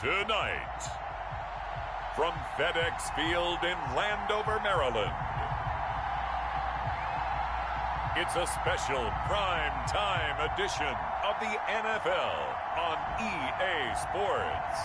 Tonight, from FedEx Field in Landover, Maryland, it's a special prime time edition of the NFL on EA Sports.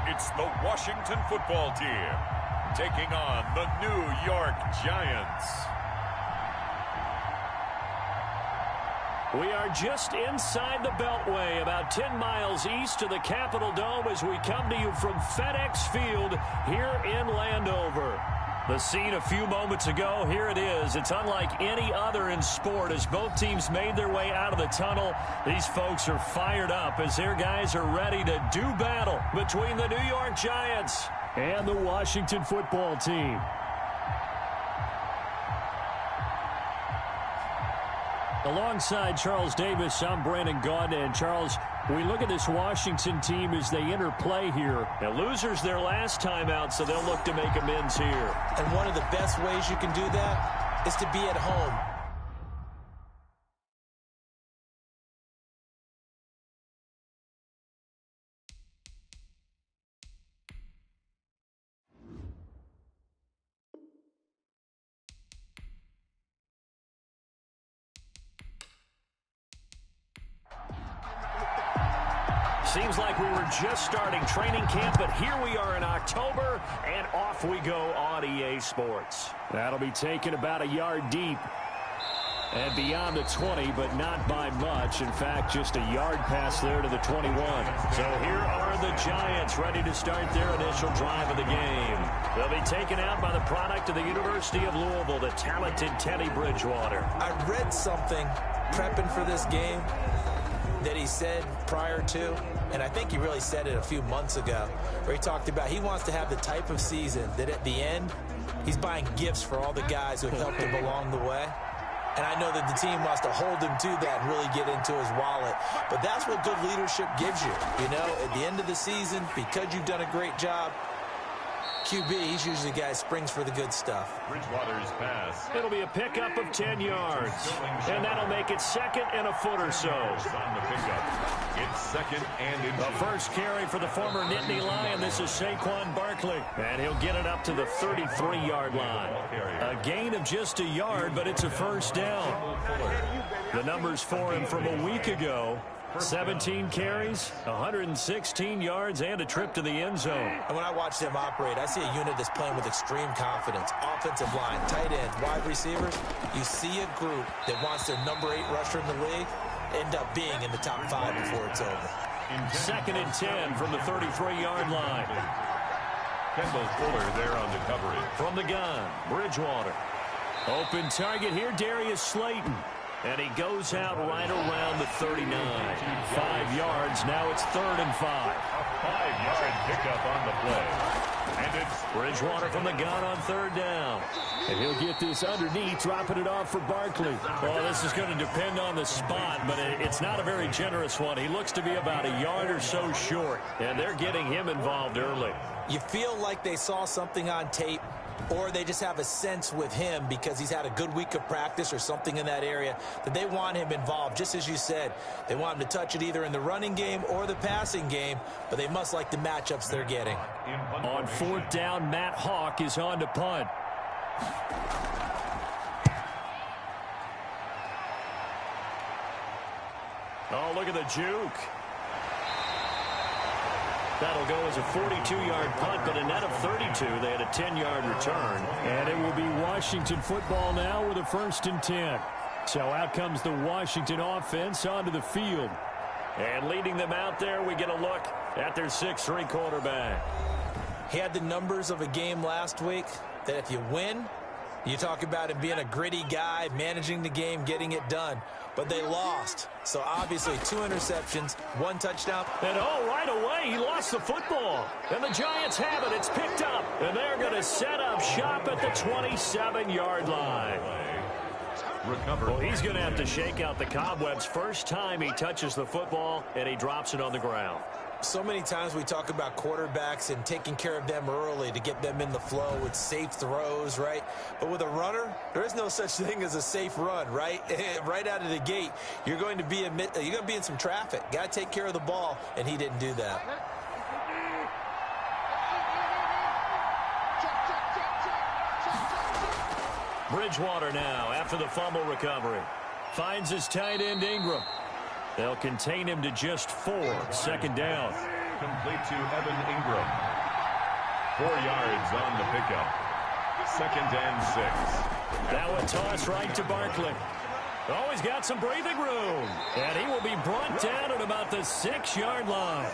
It's the Washington football team taking on the New York Giants. We are just inside the Beltway, about 10 miles east of the Capitol Dome as we come to you from FedEx Field here in Landover. The scene a few moments ago, here it is. It's unlike any other in sport as both teams made their way out of the tunnel. These folks are fired up as their guys are ready to do battle between the New York Giants and the Washington football team. Alongside Charles Davis, I'm Brandon Gaudin. And Charles, we look at this Washington team as they interplay here. Now, losers their last time out, so they'll look to make amends here. And one of the best ways you can do that is to be at home. Seems like we were just starting training camp, but here we are in October, and off we go on EA Sports. That'll be taken about a yard deep and beyond the 20, but not by much. In fact, just a yard pass there to the 21. So here are the Giants ready to start their initial drive of the game. They'll be taken out by the product of the University of Louisville, the talented Teddy Bridgewater. I read something prepping for this game that he said prior to, and I think he really said it a few months ago, where he talked about he wants to have the type of season that at the end, he's buying gifts for all the guys who helped him along the way. And I know that the team wants to hold him to that and really get into his wallet. But that's what good leadership gives you. You know, at the end of the season, because you've done a great job, QB, he's usually the guy who springs for the good stuff. Bridgewater's pass. It'll be a pickup of 10 yards. And that'll make it second and a foot or so. On the pickup. It's second and in. The first carry for the former Nittany Lion. This is Saquon Barkley. And he'll get it up to the 33-yard line. A gain of just a yard, but it's a first down. The numbers for him from a week ago. 17 carries, 116 yards, and a trip to the end zone. And when I watch them operate, I see a unit that's playing with extreme confidence. Offensive line, tight ends, wide receivers. You see a group that wants their number 8 rusher in the league end up being in the top 5 before it's over. Second and 10 from the 33-yard line. Kendall Fuller there on the coverage. From the gun, Bridgewater. Open target here, Darius Slayton. And he goes out right around the 39. 5 yards. Now it's 3rd and 5. A 5-yard pickup on the play. And it's Bridgewater from the gun on 3rd down. And he'll get this underneath, dropping it off for Barkley. Well, this is going to depend on the spot, but it's not a very generous one. He looks to be about a yard or so short, and they're getting him involved early. You feel like they saw something on tape, or they just have a sense with him because he's had a good week of practice or something in that area that they want him involved. Just as you said, they want him to touch it either in the running game or the passing game, but they must like the matchups they're getting. On 4th down, Matt Hawk is on to punt. Oh, look at the juke. That'll go as a 42-yard punt, but a net of 32. They had a 10-yard return. And it will be Washington football now with a 1st and 10. So out comes the Washington offense onto the field. And leading them out there, we get a look at their 6'3" quarterback. He had the numbers of a game last week that if you win, you talk about him being a gritty guy, managing the game, getting it done. But they lost. So obviously 2 interceptions, 1 touchdown. And right away he lost the football. And the Giants have it. It's picked up. And they're going to set up shop at the 27-yard line. recovered. Well, he's going to have to shake out the cobwebs first time he touches the football, and he drops it on the ground. So many times we talk about quarterbacks and taking care of them early to get them in the flow with safe throws, right? But with a runner, there is no such thing as a safe run, right? Right out of the gate, you're going to be in some traffic. Got to take care of the ball, and he didn't do that. Bridgewater now after the fumble recovery. Finds his tight end Ingram. They'll contain him to just 4. Second down. Complete to Evan Ingram. 4 yards on the pickup. 2nd and 6. Now a toss right to Barkley. Oh, he's got some breathing room. And he will be brought down at about the 6-yard line.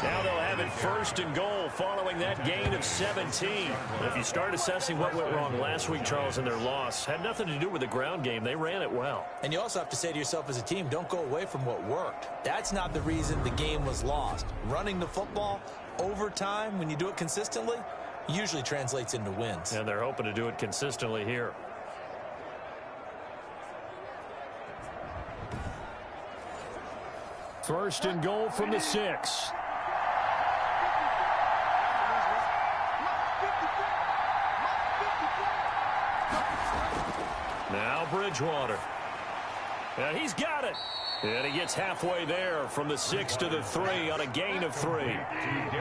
Now they'll have it 1st and goal following that gain of 17. If you start assessing what went wrong last week, Charles, in their loss, had nothing to do with the ground game. They ran it well. And you also have to say to yourself as a team, don't go away from what worked. That's not the reason the game was lost. Running the football over time, when you do it consistently, usually translates into wins. And they're hoping to do it consistently here. First and goal from the 6. Now Bridgewater. And he's got it. And he gets halfway there from the 6 to the 3 on a gain of 3.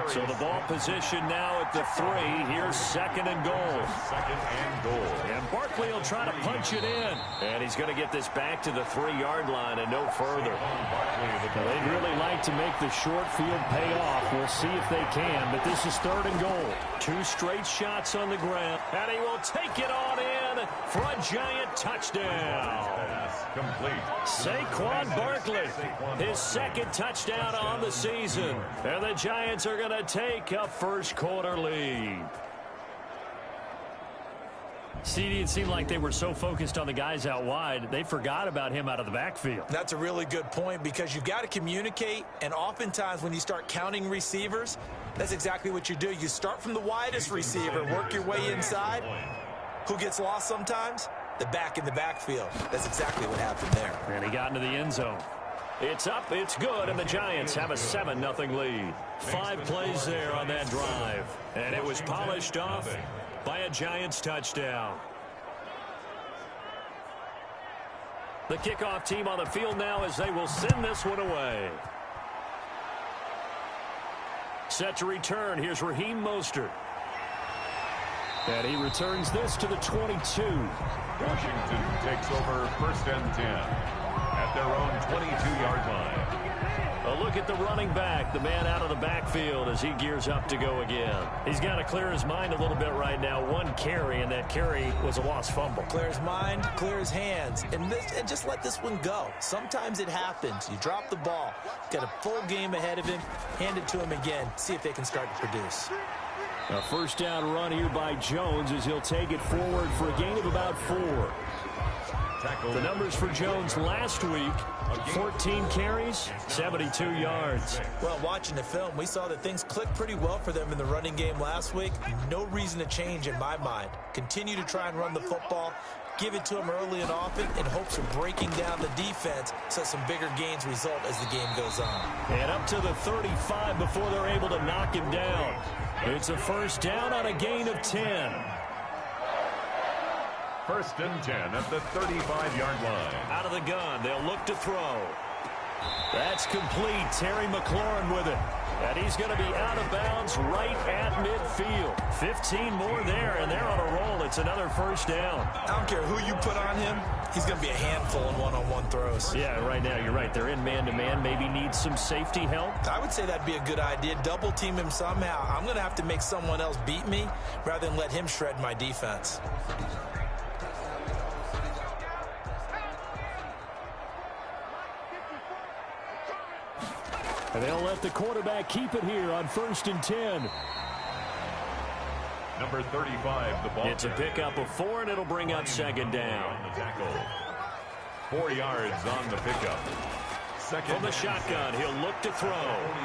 So the ball position now at the 3. Here's 2nd and goal. 2nd and goal. And Barkley will try to punch it in. And he's going to get this back to the 3-yard line and no further. They'd really like to make the short field pay off. We'll see if they can, but this is 3rd and goal. 2 straight shots on the ground. And he will take it on in for a giant touchdown. Complete. Saquon Barkley, his 2nd touchdown on the season. And the Giants are going to take a first-quarter lead. CD, it seemed like they were so focused on the guys out wide, they forgot about him out of the backfield. That's a really good point because you've got to communicate, and oftentimes when you start counting receivers, that's exactly what you do. You start from the widest receiver, work your way inside. Who gets lost sometimes? The back in the backfield. That's exactly what happened there. And he got into the end zone. It's up, it's good, and the Giants have a 7-0 lead. 5 plays there on that drive. And it was polished off by a Giants touchdown. The kickoff team on the field now as they will send this one away. Set to return, here's Raheem Mostert. And he returns this to the 22. Washington takes over 1st and 10 at their own 22-yard line. A look at the running back, the man out of the backfield as he gears up to go again. He's got to clear his mind a little bit right now. 1 carry, and that carry was a lost fumble. Clear his mind, clear his hands, and just let this one go. Sometimes it happens. You drop the ball. Got a full game ahead of him. Hand it to him again. See if they can start to produce. A first down run here by Jones as he'll take it forward for a gain of about 4. The numbers for Jones last week, 14 carries, 72 yards. Well, watching the film, we saw that things clicked pretty well for them in the running game last week. No reason to change in my mind. Continue to try and run the football, give it to them early and often in hopes of breaking down the defense so some bigger gains result as the game goes on. And up to the 35 before they're able to knock him down. It's a first down on a gain of 10. 1st and 10 at the 35-yard line. Out of the gun, they'll look to throw. That's complete. Terry McLaurin with it. And he's going to be out of bounds right at midfield. 15 more there, and they're on a roll. It's another first down. I don't care who you put on him. He's going to be a handful in one-on-one throws. Yeah, right now, you're right. They're in man-to-man. Maybe need some safety help. I would say that'd be a good idea. Double team him somehow. I'm going to have to make someone else beat me rather than let him shred my defense. And they'll let the quarterback keep it here on 1st and 10. Number 35, the ball. It's a pickup of 4, and it'll bring up 2nd down. On the tackle. 4 yards on the pickup. From the shotgun, he'll look to throw.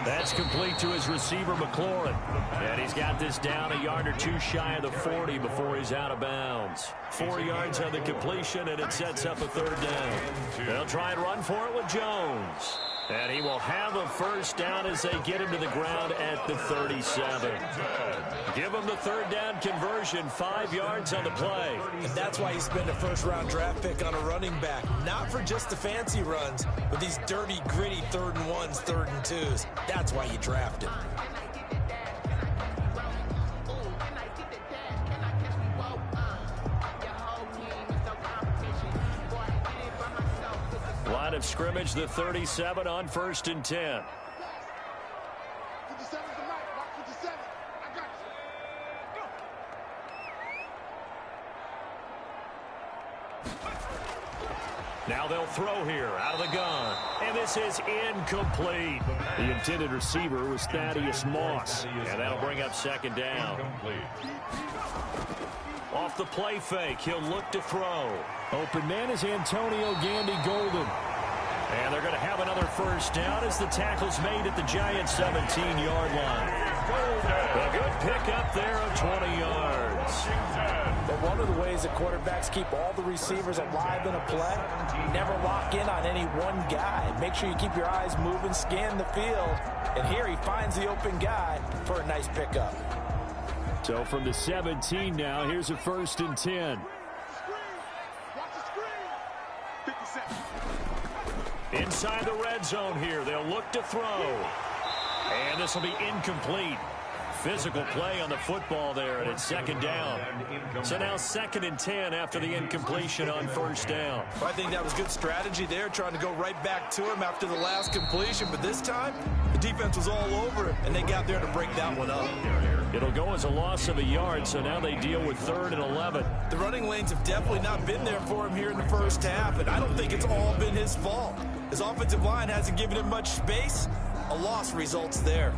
That's complete to his receiver, McLaurin. And he's got this down a yard or two shy of the 40 before he's out of bounds. 4 yards on the completion, and it sets up a third down. They'll try and run for it with Jones. And he will have a first down as they get him to the ground at the 37. Give him the third down conversion, 5 yards on the play. And that's why you spend a first-round draft pick on a running back. Not for just the fancy runs, but these dirty, gritty 3rd and 1s, 3rd and 2s. That's why you draft him. Line of scrimmage, the 37 on 1st and 10. Now they'll throw here out of the gun. And this is incomplete. The intended receiver was Thaddeus Moss. And that'll bring up 2nd down. Off the play fake, he'll look to throw. Open man is Antonio Gandy Golden. And they're going to have another first down as the tackle's made at the Giants' 17-yard line. A good pickup there of 20 yards. But one of the ways that quarterbacks keep all the receivers alive in a play, never lock in on any one guy. Make sure you keep your eyes moving, scan the field. And here he finds the open guy for a nice pickup. So from the 17 now, here's a 1st and 10. Inside the red zone here, they'll look to throw. And this will be incomplete. Physical play on the football there, and it's 2nd down. So now 2nd and 10 after the incompletion on 1st down. I think that was good strategy there, trying to go right back to him after the last completion. But this time, the defense was all over him, and they got there to break that one up. It'll go as a loss of a yard, so now they deal with 3rd and 11. The running lanes have definitely not been there for him here in the first half, and I don't think it's all been his fault. His offensive line hasn't given him much space. A loss results there.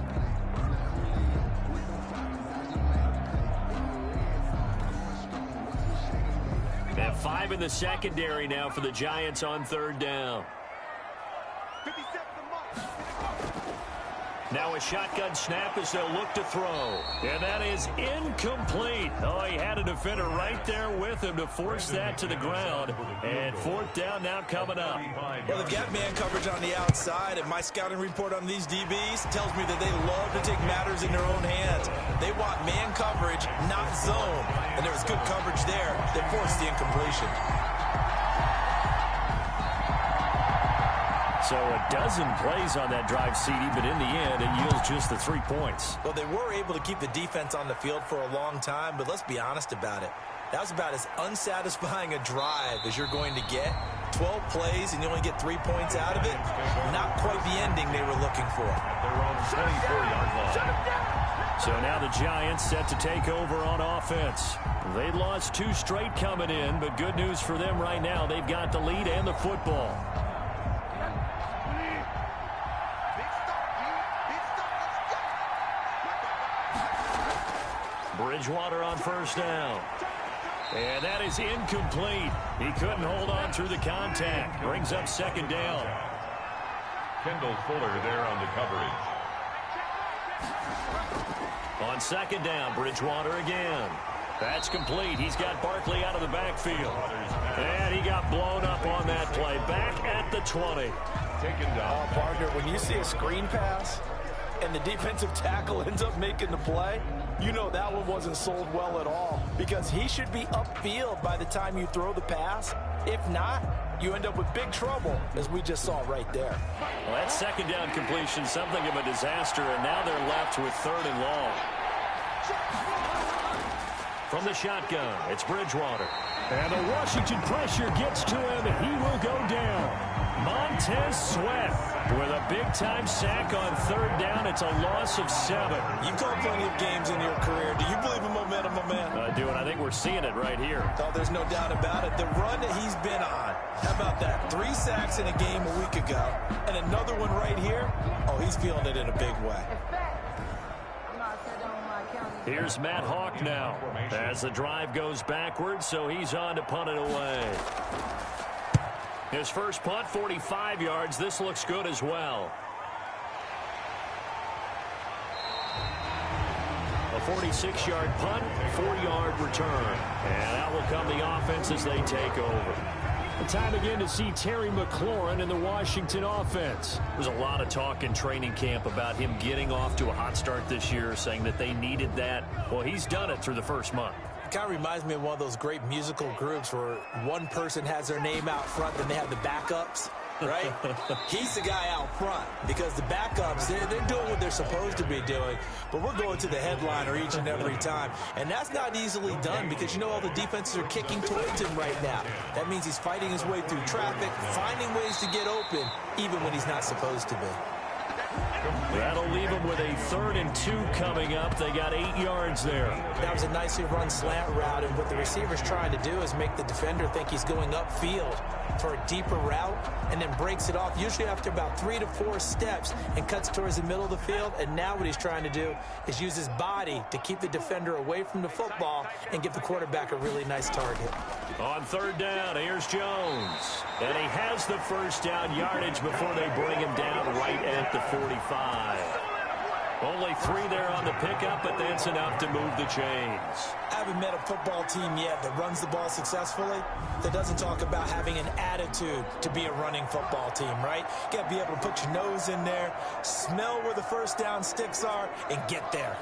And 5 in the secondary now for the Giants on 3rd down. Now a shotgun snap as they'll look to throw. And that is incomplete. Oh, he had a defender right there with him to force that to the ground. And 4th down now coming up. Well, they've got man coverage on the outside, and my scouting report on these DBs tells me that they love to take matters in their own hands. They want man coverage, not zone. And there was good coverage there that forced the incompletion. So a dozen plays on that drive, CD, but in the end, it yields just the 3 points. Well, they were able to keep the defense on the field for a long time, but let's be honest about it. That was about as unsatisfying a drive as you're going to get. 12 plays, and you only get 3 points out of it. Not quite the ending they were looking for. They're on 24-yard line. So now the Giants set to take over on offense. They lost 2 straight coming in, but good news for them right now. They've got the lead and the football. Bridgewater on 1st down. And that is incomplete. He couldn't hold on through the contact. Brings up 2nd down. Kendall Fuller there on the coverage. On 2nd down, Bridgewater again. That's complete. He's got Barkley out of the backfield. And he got blown up on that play. Back at the 20. Taken down. Partner, when you see a screen pass and the defensive tackle ends up making the play, you know that one wasn't sold well at all, because he should be upfield by the time you throw the pass. If not, you end up with big trouble, as we just saw right there. Well, that 2nd down completion, something of a disaster, and now they're left with 3rd and long. From the shotgun, it's Bridgewater. And the Washington pressure gets to him, and he will go down. Montez Sweat with a big-time sack on 3rd down. It's a loss of 7. You've called plenty of games in your career. Do you believe in momentum, my man? I do, and I think we're seeing it right here. Oh, there's no doubt about it. The run that he's been on, how about that? 3 sacks in a game a week ago, and another one right here. Oh, he's feeling it in a big way. Here's Matt Hawk now as the drive goes backwards, so he's on to punt it away. His first punt, 45 yards. This looks good as well. A 46-yard punt, 4-yard return. And out will come the offense as they take over. Time again to see Terry McLaurin in the Washington offense. There's a lot of talk in training camp about him getting off to a hot start this year, saying that they needed that. Well, he's done it through the first month. It kind of reminds me of one of those great musical groups where one person has their name out front, then they have the backups, right? He's the guy out front because the backups, they're doing what they're supposed to be doing, but we're going to the headliner each and every time. And that's not easily done because, you know, all the defenses are kicking towards him right now. That means he's fighting his way through traffic, finding ways to get open, even when he's not supposed to be. That'll leave them with a 3rd and 2 coming up. They got 8 yards there. That was a nicely run slant route, and what the receiver's trying to do is make the defender think he's going upfield for a deeper route and then breaks it off, usually after about 3 to 4 steps, and cuts towards the middle of the field. And now what he's trying to do is use his body to keep the defender away from the football and give the quarterback a really nice target. On 3rd down, here's Jones. And he has the first down yardage before they bring him down right at the 45. Only 3 there on the pickup, but that's enough to move the chains. I haven't met a football team yet that runs the ball successfully that doesn't talk about having an attitude to be a running football team, right? You got to be able to put your nose in there, smell where the first down sticks are, and get there.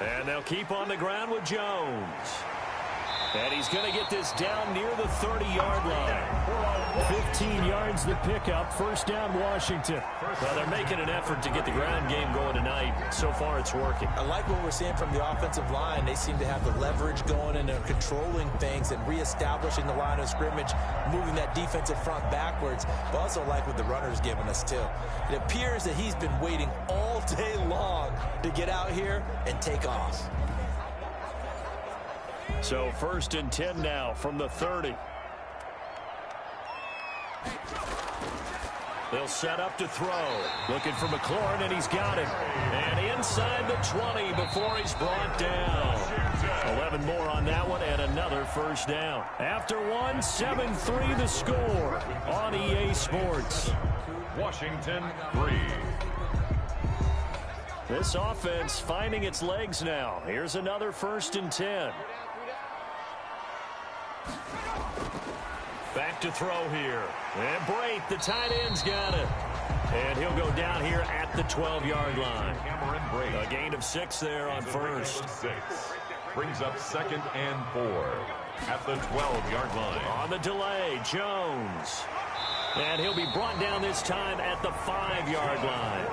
And they'll keep on the ground with Jones. And he's going to get this down near the 30-yard line. 15 yards the pickup. First down, Washington. Well, they're making an effort to get the ground game going tonight. So far, it's working. I like what we're seeing from the offensive line. They seem to have the leverage going, and they're controlling things and reestablishing the line of scrimmage, moving that defensive front backwards. But also like what the runner's giving us, too. It appears that he's been waiting all day long to get out here and take off. So 1st and 10 now from the 30. They'll set up to throw. Looking for McLaurin, and he's got it. And inside the 20 before he's brought down. 11 more on that one, and another first down. After one, 7-3 the score on EA Sports. Washington 3. This offense finding its legs now. Here's another 1st and 10. Back to throw here. And Brate, the tight end's got it. And he'll go down here at the 12-yard line. A gain of 6 there on first. Brings up 2nd and 4 at the 12-yard line. On the delay, Jones. And he'll be brought down this time at the 5-yard line.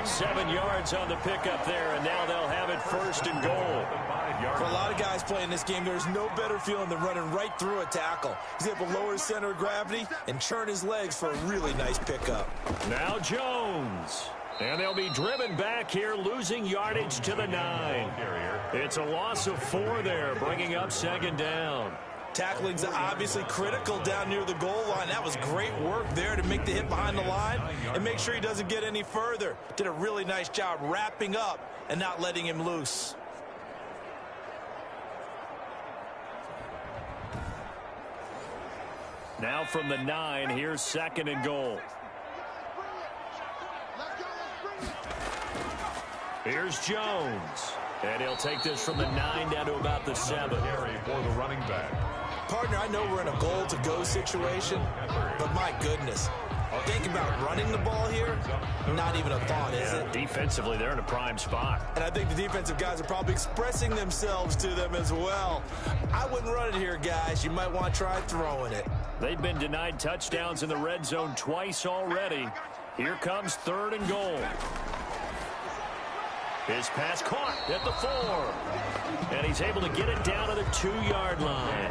7 yards on the pickup there, and now they'll have it 1st and goal. For a lot of guys playing this game, there's no better feeling than running right through a tackle. He's able to lower his center of gravity and churn his legs for a really nice pickup. Now Jones. And they'll be driven back here, losing yardage to the 9. It's a loss of 4 there, bringing up 2nd down. Tackling's obviously critical down near the goal line. That was great work there to make the hit behind the line and make sure he doesn't get any further. Did a really nice job wrapping up and not letting him loose. Now from the 9, here's 2nd and goal. Here's Jones. And he'll take this from the 9 down to about the 7. For the running back. Partner, I know we're in a goal-to-go situation, but my goodness. Think about running the ball here. Not even a thought, is it? Defensively, they're in a prime spot. And I think the defensive guys are probably expressing themselves to them as well. I wouldn't run it here, guys. You might want to try throwing it. They've been denied touchdowns in the red zone twice already. Here comes 3rd and goal. His pass caught at the 4. And he's able to get it down to the 2-yard line.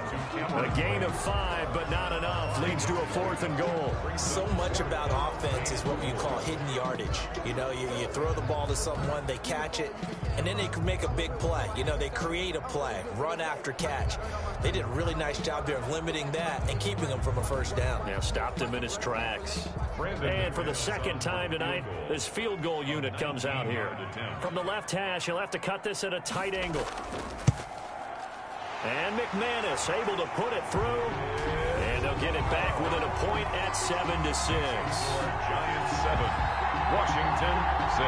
A gain of 5, but not enough. Leads to a 4th and goal. So much about offense is what you call hidden yardage. You know, you throw the ball to someone, they catch it, and then they can make a big play. You know, they create a play, run after catch. They did a really nice job there of limiting that and keeping him from a first down. Yeah, stopped him in his tracks. And for the second time tonight, this field goal unit comes out here. From the left hash, he'll have to cut this at a tight angle. And McManus able to put it through. And they'll get it back within a point at 7-6. Giants 7, Washington 6.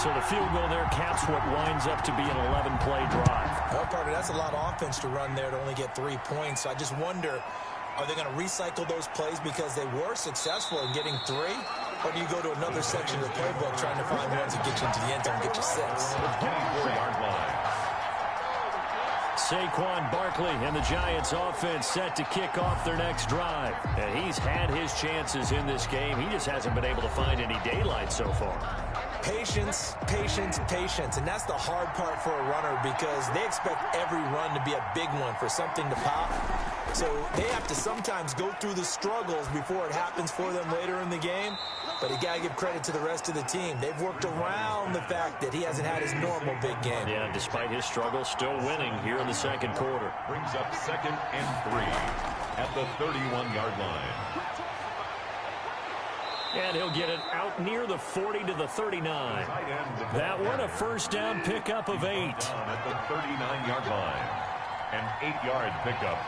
So the field goal there caps what winds up to be an 11-play drive. Well, partner, that's a lot of offense to run there to only get 3 points. So I just wonder, are they going to recycle those plays because they were successful in getting 3? Or do you go to another section of the playbook trying to find ones that get you into the end zone and get you 6? 24-yard line. Saquon Barkley and the Giants offense set to kick off their next drive. And he's had his chances in this game. He just hasn't been able to find any daylight so far. Patience, patience, patience. And that's the hard part for a runner because they expect every run to be a big one for something to pop. So they have to sometimes go through the struggles before it happens for them later in the game. But you got to give credit to the rest of the team. They've worked around the fact that he hasn't had his normal big game. Yeah, despite his struggles, still winning here in the second quarter. Brings up 2nd and 3 at the 31-yard line. And he'll get it out near the 40 to the 39. That one a first down pickup of 8. At the 39-yard line. An 8-yard pickup.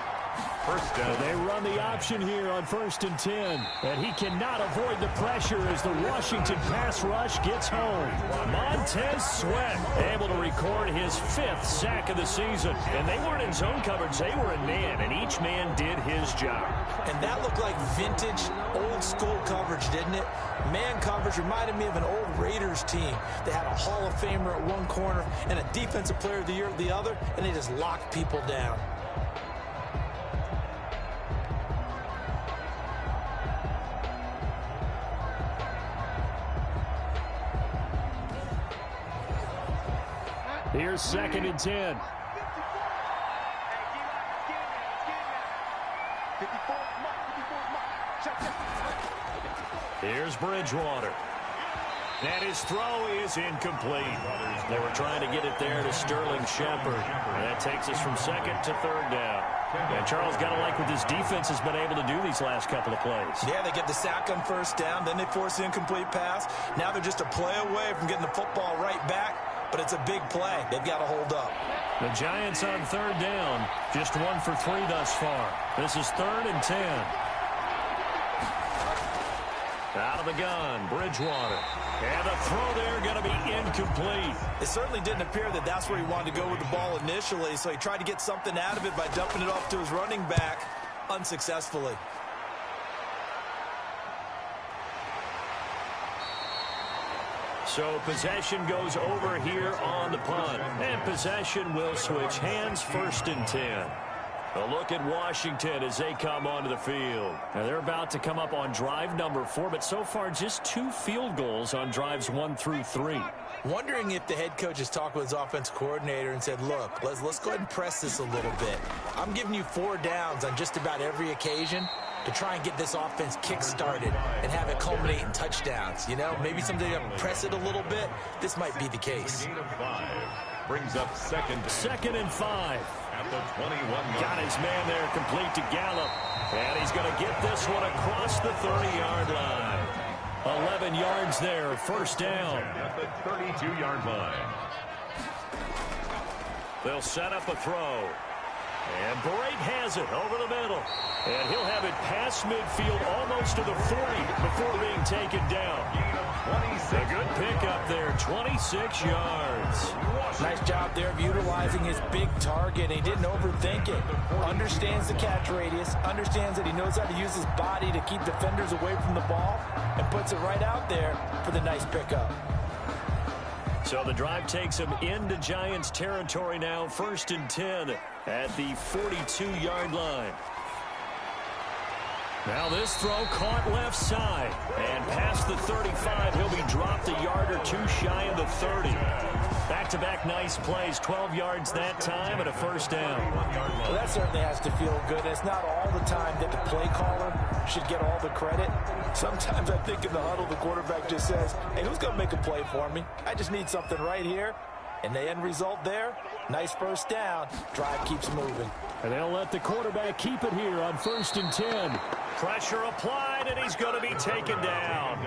First down. They run the option here on 1st and 10. And he cannot avoid the pressure as the Washington pass rush gets home. Montez Sweat able to record his 5th sack of the season. And they weren't in zone coverage. They were in man, and each man did his job. And that looked like vintage, old-school coverage, didn't it? Man coverage reminded me of an old Raiders team. They had a Hall of Famer at one corner and a Defensive Player of the Year at the other, and they just locked people down. Here's 2nd and 10. Here's Bridgewater. And his throw is incomplete. They were trying to get it there to Sterling Shepard. And that takes us from 2nd to 3rd down. And Charles, got to like what this defense has been able to do these last couple of plays. Yeah, they get the sack on first down, then they force the incomplete pass. Now they're just a play away from getting the football right back, but it's a big play. They've got to hold up. The Giants on 3rd down, just 1 for 3 thus far. This is 3rd and 10. Out of the gun, Bridgewater. And the throw there going to be incomplete. It certainly didn't appear that that's where he wanted to go with the ball initially, so he tried to get something out of it by dumping it off to his running back unsuccessfully. So possession goes over here on the punt. And possession will switch hands, 1st and 10. A look at Washington as they come onto the field. Now they're about to come up on drive number 4, but so far just 2 field goals on drives 1 through 3. Wondering if the head coach has talked with his offense coordinator and said, look, let's go ahead and press this a little bit. I'm giving you 4 downs on just about every occasion to try and get this offense kick-started and have it culminate in touchdowns. You know, maybe someday you press it a little bit. This might be the case. Gain of 5 brings up 2nd and 5. at the 21-yard. Got his man there complete to Gallup. And he's going to get this one across the 30-yard line. 11 yards there, first down. At the 32-yard line. They'll set up a throw. And Brate has it over the middle. And he'll have it past midfield almost to the 40 before being taken down. A good pickup there, 26 yards. Nice job there of utilizing his big target. He didn't overthink it. Understands the catch radius. Understands that he knows how to use his body to keep defenders away from the ball. And puts it right out there for the nice pickup. So the drive takes him into Giants territory now. 1st and 10 at the 42-yard line. Now this throw caught left side. And past the 35, he'll be dropped a yard or two shy of the 30. Back-to-back nice plays, 12 yards that time and a first down. Well, that certainly has to feel good. It's not all the time that the play caller should get all the credit. Sometimes I think in the huddle, the quarterback just says, hey, who's going to make a play for me? I just need something right here. And the end result there, nice first down. Drive keeps moving. And they'll let the quarterback keep it here on 1st and 10. Pressure applied, and he's going to be taken down.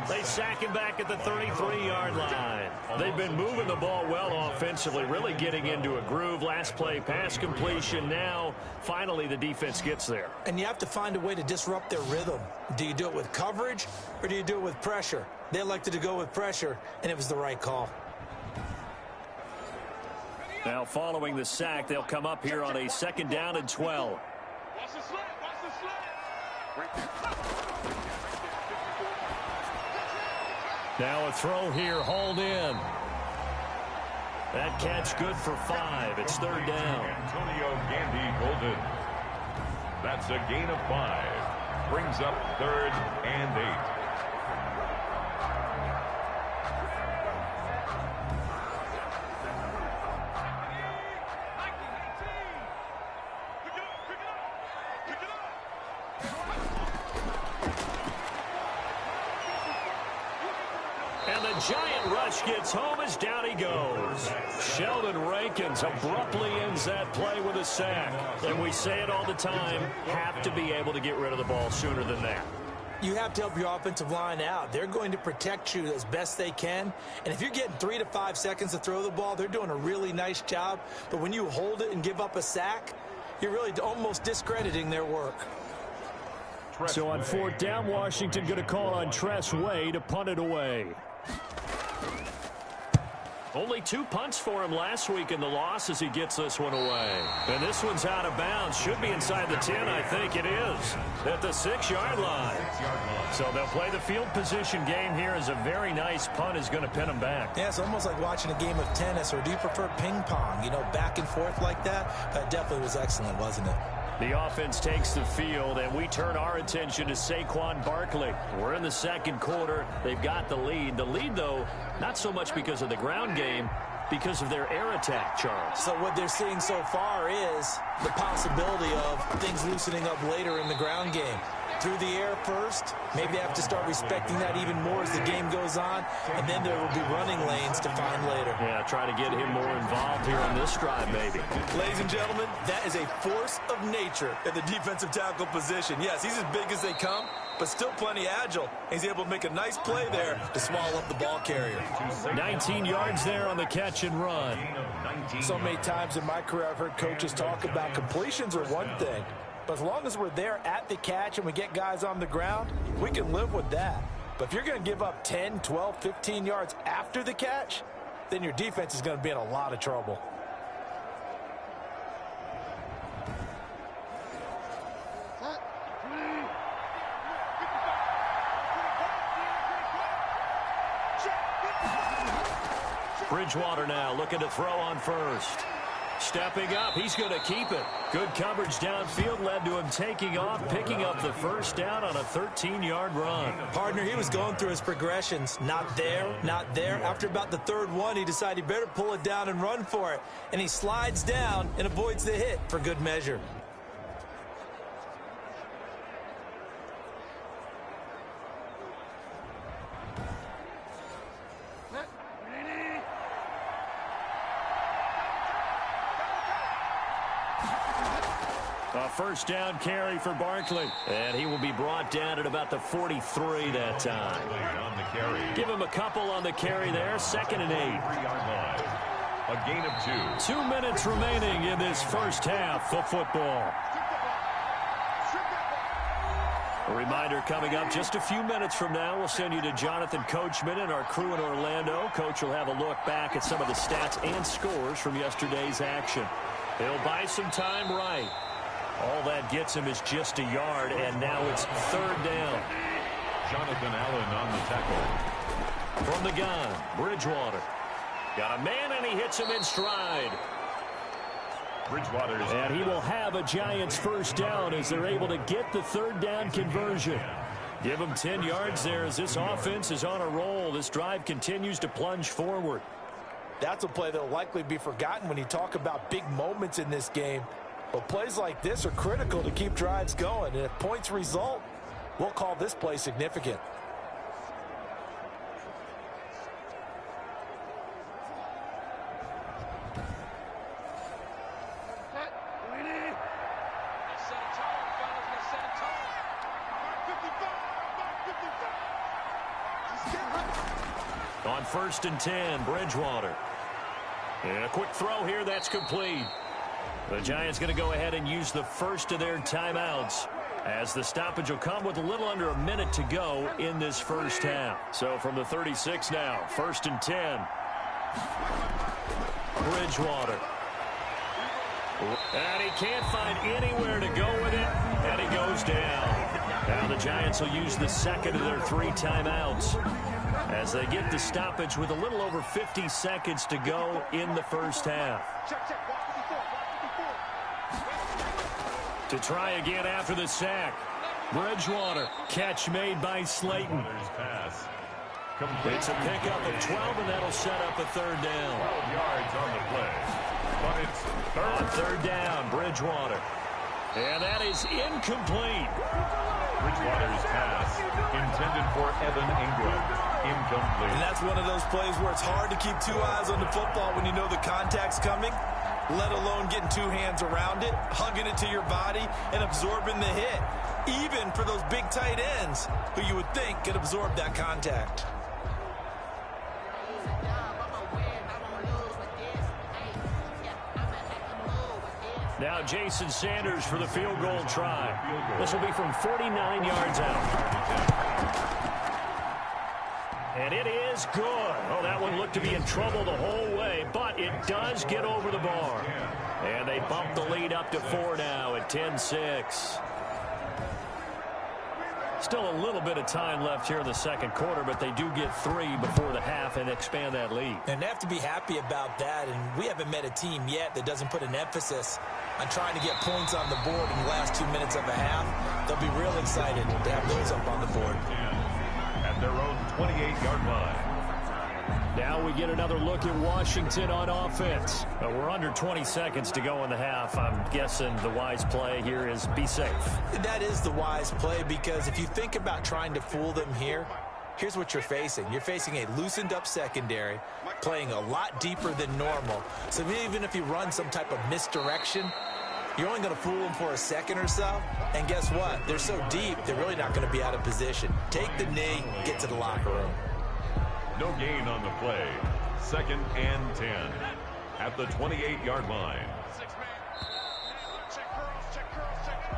They sack him back at the 33-yard line. They've been moving the ball well offensively, really getting into a groove. Last play, pass completion. Now, finally, the defense gets there. And you have to find a way to disrupt their rhythm. Do you do it with coverage, or do you do it with pressure? They elected to go with pressure, and it was the right call. Now, following the sack, they'll come up here on a 2nd down and 12. Now a throw here, hauled in. That catch good for 5. It's 3rd down. Antonio Gandy Golden. That's a gain of 5. Brings up 3rd and 8. Giant rush gets home as down he goes. Sheldon Rankins abruptly ends that play with a sack. And we say it all the time, have to be able to get rid of the ball sooner than that. You have to help your offensive line out. They're going to protect you as best they can. And if you're getting 3 to 5 seconds to throw the ball, they're doing a really nice job. But when you hold it and give up a sack, you're really almost discrediting their work. So on 4th down, Washington going to call on Tress Way to punt it away. Only 2 punts for him last week in the loss as he gets this one away. And this one's out of bounds. Should be inside the 10, I think it is. At the 6-yard line. So they'll play the field position game here as a very nice punt is going to pin them back. Yeah, it's almost like watching a game of tennis, or do you prefer ping pong? You know, back and forth like that? That definitely was excellent, wasn't it? The offense takes the field, and we turn our attention to Saquon Barkley. We're in the 2nd quarter. They've got the lead. The lead, though, not so much because of the ground game, because of their air attack, Charles. So what they're seeing so far is the possibility of things loosening up later in the ground game. Through the air first, maybe they have to start respecting that even more as the game goes on, and then there will be running lanes to find later. Yeah, try to get him more involved here on this drive, maybe. Ladies and gentlemen, that is a force of nature at the defensive tackle position. Yes, he's as big as they come, but still plenty agile. He's able to make a nice play there to swallow up the ball carrier. 19 yards there on the catch and run. So many times in my career I've heard coaches talk about completions are one thing, but as long as we're there at the catch and we get guys on the ground, we can live with that. But if you're going to give up 10, 12, 15 yards after the catch, then your defense is going to be in a lot of trouble. Bridgewater now looking to throw on first. Stepping up, he's going to keep it. Good coverage downfield led to him taking off, picking up the first down on a 13-yard run. Partner, he was going through his progressions. Not there, not there. After about the 3rd one, he decided he better pull it down and run for it. And he slides down and avoids the hit for good measure. A first down carry for Barkley. And he will be brought down at about the 43 that time. On the carry. Give him a couple on the carry there. 2nd and 8. A gain of 2. 2 minutes remaining in this first half of football. A reminder coming up just a few minutes from now, we'll send you to Jonathan Coachman and our crew in Orlando. Coach will have a look back at some of the stats and scores from yesterday's action. He'll buy some time right. All that gets him is just a yard, and now it's 3rd down. Jonathan Allen on the tackle. From the gun, Bridgewater. Got a man, and he hits him in stride. And he will have a Giants first down as they're able to get the third down conversion. Give them 10 yards there as this offense is on a roll. This drive continues to plunge forward. That's a play that will likely be forgotten when you talk about big moments in this game. But plays like this are critical to keep drives going. And if points result, we'll call this play significant. On 1st and 10, Bridgewater. And a quick throw here, that's complete. The Giants going to go ahead and use the first of their timeouts as the stoppage will come with a little under a minute to go in this first half. So from the 36 now, 1st and 10. Bridgewater. And he can't find anywhere to go with it, and he goes down. Now the Giants will use the second of their 3 timeouts as they get the stoppage with a little over 50 seconds to go in the first half. To try again after the sack. Bridgewater. Catch made by Slayton. It's a pickup of 12, and that'll set up a third down. 12 yards on the play. But it's on third down, Bridgewater. And that is incomplete. Bridgewater's pass intended for Evan Ingram. Incomplete. And that's one of those plays where it's hard to keep 2 eyes on the football when you know the contact's coming, let alone getting 2 hands around it, hugging it to your body, and absorbing the hit. Even for those big tight ends who you would think could absorb that contact. Now Jason Sanders for the field goal try. This will be from 49 yards out. And it is good. Oh, that one looked to be in trouble the whole way, but it does get over the bar. And they bump the lead up to 4 now at 10-6. Still a little bit of time left here in the second quarter, but they do get 3 before the half and expand that lead. And they have to be happy about that, and we haven't met a team yet that doesn't put an emphasis on trying to get points on the board in the last 2 minutes of a half. They'll be real excited to have those up on the board. At their own 28-yard line. Now we get another look at Washington on offense. We're under 20 seconds to go in the half. I'm guessing the wise play here is be safe. That is the wise play, because if you think about trying to fool them here, here's what you're facing. You're facing a loosened up secondary, playing a lot deeper than normal. So even if you run some type of misdirection, you're only going to fool them for a second or so. And guess what? They're so deep, they're really not going to be out of position. Take the knee, get to the locker room. No gain on the play. 2nd and 10 at the 28-yard line.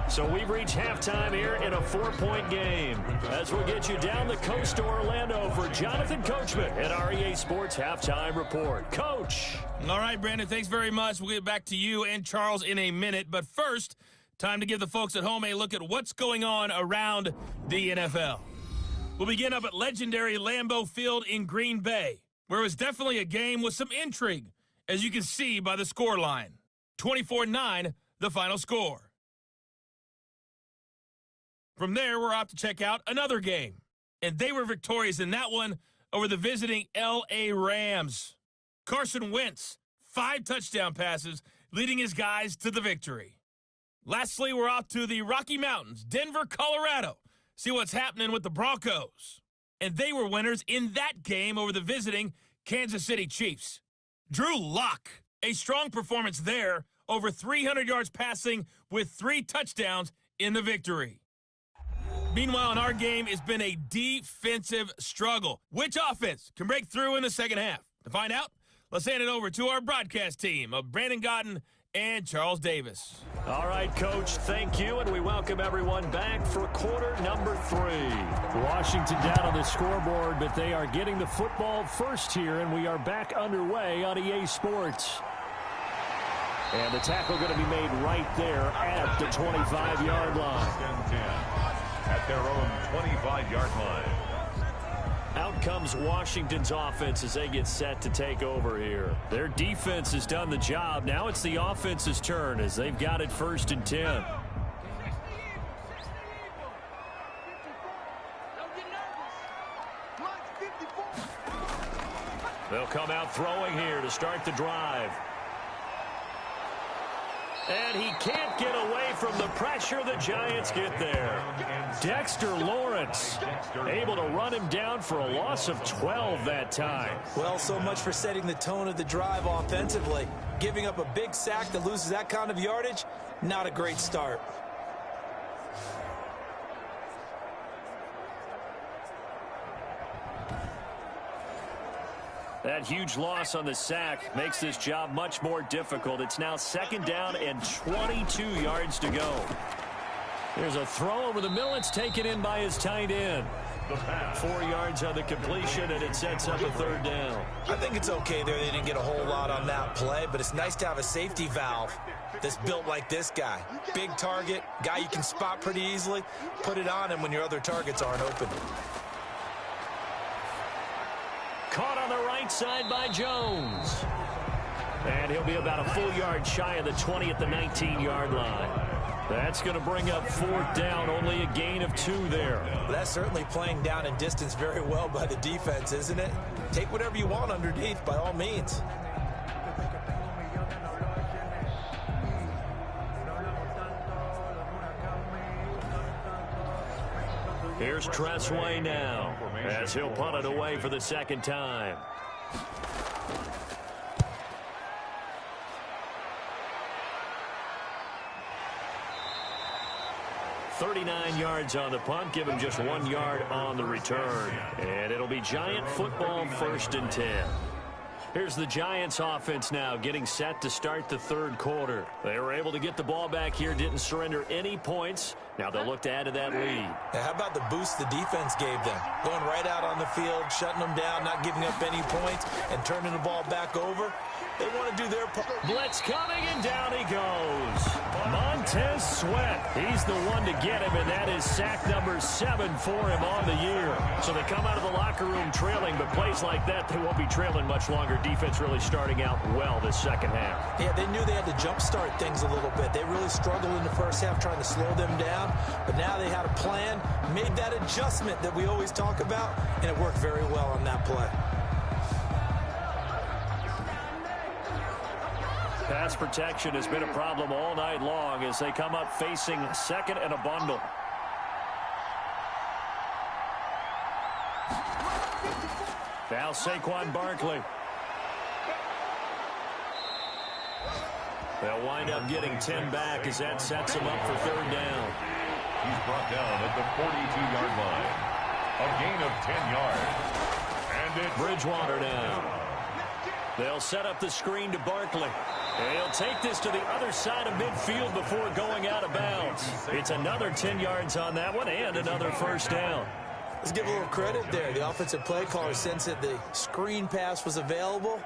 So we've reached halftime here in a 4-point game. As we'll get you down the coast to Orlando for Jonathan Coachman at our EA Sports Halftime Report. Coach. All right, Brandon, thanks very much. We'll get back to you and Charles in a minute. But first, time to give the folks at home a look at what's going on around the NFL. We'll begin up at legendary Lambeau Field in Green Bay, where it was definitely a game with some intrigue, as you can see by the score line. 24-9, the final score. From there, we're off to check out another game, and they were victorious in that one over the visiting L.A. Rams. Carson Wentz, 5 touchdown passes, leading his guys to the victory. Lastly, we're off to the Rocky Mountains, Denver, Colorado. See what's happening with the Broncos. And they were winners in that game over the visiting Kansas City Chiefs. Drew Lock, a strong performance there, over 300 yards passing with 3 touchdowns in the victory. Meanwhile, in our game, it's been a defensive struggle. Which offense can break through in the second half? To find out, let's hand it over to our broadcast team of Brandon Godden and Charles Davis. All right, Coach, thank you, and we welcome everyone back for quarter number 3. Washington down on the scoreboard, but they are getting the football first here, and we are back underway on EA Sports. And the tackle going to be made right there at the 25-yard line. At their own 25-yard line. Out comes Washington's offense as they get set to take over here. Their defense has done the job. Now it's the offense's turn as they've got it 1st and 10. They'll come out throwing here to start the drive. And he can't get away from the pressure. The Giants get there. Dexter Lawrence able to run him down for a loss of 12 that time. Well, so much for setting the tone of the drive offensively. Giving up a big sack that loses that kind of yardage, not a great start. That huge loss on the sack makes this job much more difficult. It's now 2nd down and 22 yards to go. There's a throw over the middle. It's taken in by his tight end. 4 yards on the completion, and it sets up a 3rd down. I think it's okay there. They didn't get a whole lot on that play, but it's nice to have a safety valve that's built like this guy. Big target, guy you can spot pretty easily. Put it on him when your other targets aren't open. Caught on the right side by Jones. And he'll be about a full yard shy of the 20 at the 19-yard line. That's going to bring up 4th down, only a gain of 2 there. Well, that's certainly playing down and distance very well by the defense, isn't it? Take whatever you want underneath, by all means. Here's Tressway now, as he'll punt it away for the 2nd time. 39 yards on the punt, give him just 1 yard on the return. And it'll be Giant football 1st and 10. Here's the Giants offense now getting set to start the 3rd quarter. They were able to get the ball back here, didn't surrender any points. Now they'll look to add to that lead. Now, how about the boost the defense gave them? Going right out on the field, shutting them down, not giving up any points, and turning the ball back over. They want to do their part. Blitz coming, and down he goes. Montez Sweat. He's the one to get him, and that is sack number 7 for him on the year. So they come out of the locker room trailing, but plays like that, they won't be trailing much longer. Defense really starting out well this 2nd half. Yeah, they knew they had to jumpstart things a little bit. They really struggled in the 1st half trying to slow them down, but now they had a plan, made that adjustment that we always talk about, and it worked very well on that play. Pass protection has been a problem all night long as they come up facing 2nd and a bundle. Now Saquon Barkley. They'll wind up getting 10 back as that sets him up for 3rd down. He's brought down at the 42-yard line. A gain of 10 yards. And it's Bridgewater now. They'll set up the screen to Barkley. And he'll take this to the other side of midfield before going out of bounds. It's another 10 yards on that one and another 1st down. Let's give a little credit there. The offensive play caller sensed that the screen pass was available.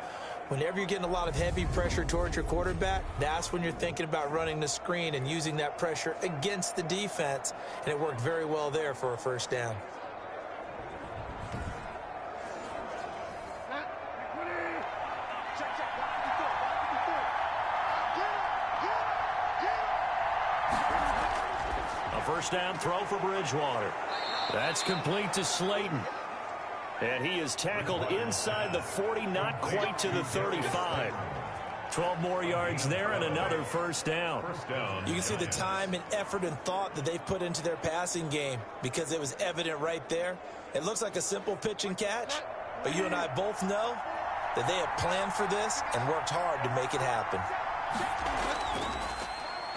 Whenever you're getting a lot of heavy pressure towards your quarterback, that's when you're thinking about running the screen and using that pressure against the defense. And it worked very well there for a 1st down. A 1st down throw for Bridgewater. That's complete to Slayton. And he is tackled inside the 40, not quite to the 35. 12 more yards there and another 1st down. You can see the time and effort and thought that they put into their passing game because it was evident right there. It looks like a simple pitch and catch, but you and I both know that they have planned for this and worked hard to make it happen.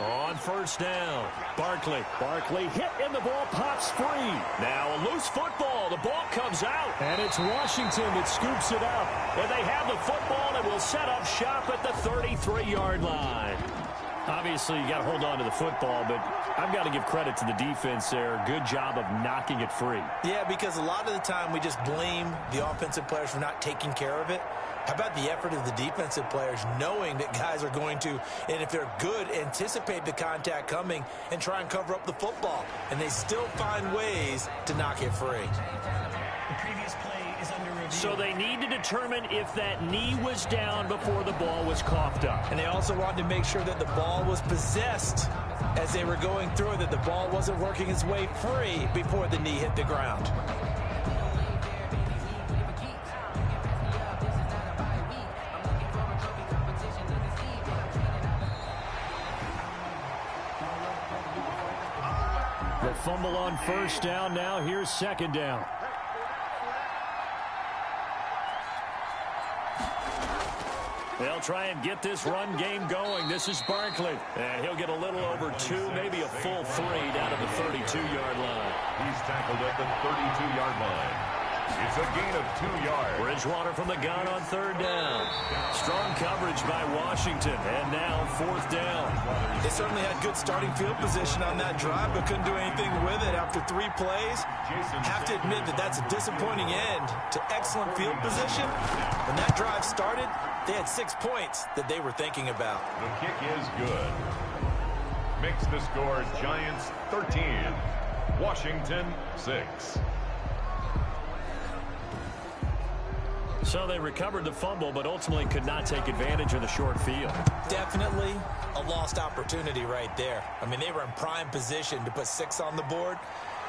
On 1st down, Barkley hit and the ball pops free. Now a loose football. The ball comes out. And it's Washington that scoops it up. And they have the football and will set up shop at the 33-yard line. Obviously, you got to hold on to the football, but I've got to give credit to the defense there. Good job of knocking it free. Yeah, because a lot of the time we just blame the offensive players for not taking care of it. How about the effort of the defensive players knowing that guys are going to, and if they're good, anticipate the contact coming and try and cover up the football. And they still find ways to knock it free. The previous play So they need to determine if that knee was down before the ball was coughed up. And they also wanted to make sure that the ball was possessed as they were going through it, that the ball wasn't working its way free before the knee hit the ground. The fumble on first down. Now here's second down. They'll try and get this run game going. This is Barkley. And he'll get a little over 2, maybe a full 3 down to the 32-yard line. He's tackled at the 32-yard line. It's a gain of 2 yards. Bridgewater from the gun on third down. Strong coverage by Washington. And now fourth down. They certainly had good starting field position on that drive, but couldn't do anything with it after 3 plays. Have to admit that that's a disappointing end to excellent field position. When that drive started, they had 6 points that they were thinking about. The kick is good. Makes the score Giants 13, Washington 6. So they recovered the fumble, but ultimately could not take advantage of the short field. Definitely a lost opportunity right there. I mean, they were in prime position to put 6 on the board.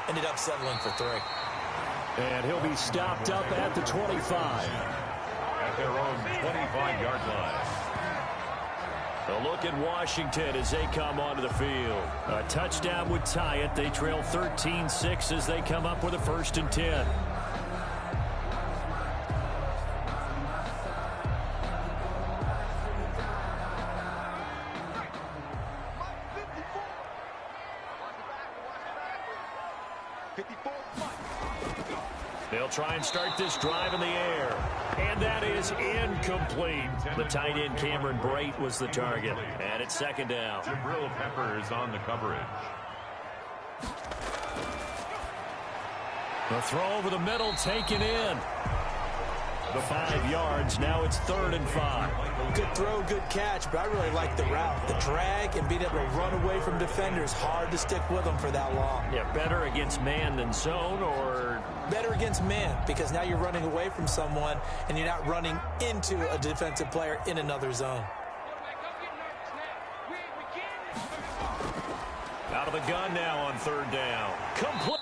Ended up settling for 3. And he'll be stopped up at the 25. At their own 25-yard line. A look at Washington as they come onto the field. A touchdown would tie it. They trail 13-6 as they come up with a 1st and 10. They'll try and start this drive in the air. And that is incomplete. The tight end Cameron Brate was the target. And it's second down. Jabril Peppers on the coverage. The throw over the middle taken in. The 5 yards. Now it's 3rd and 5. Good throw, good catch, but I really like the route. The drag and being able to run away from defenders. Hard to stick with them for that long. Yeah, better against man than zone, or better against man, because now you're running away from someone and you're not running into a defensive player in another zone. Out of the gun now on 3rd down. Complete.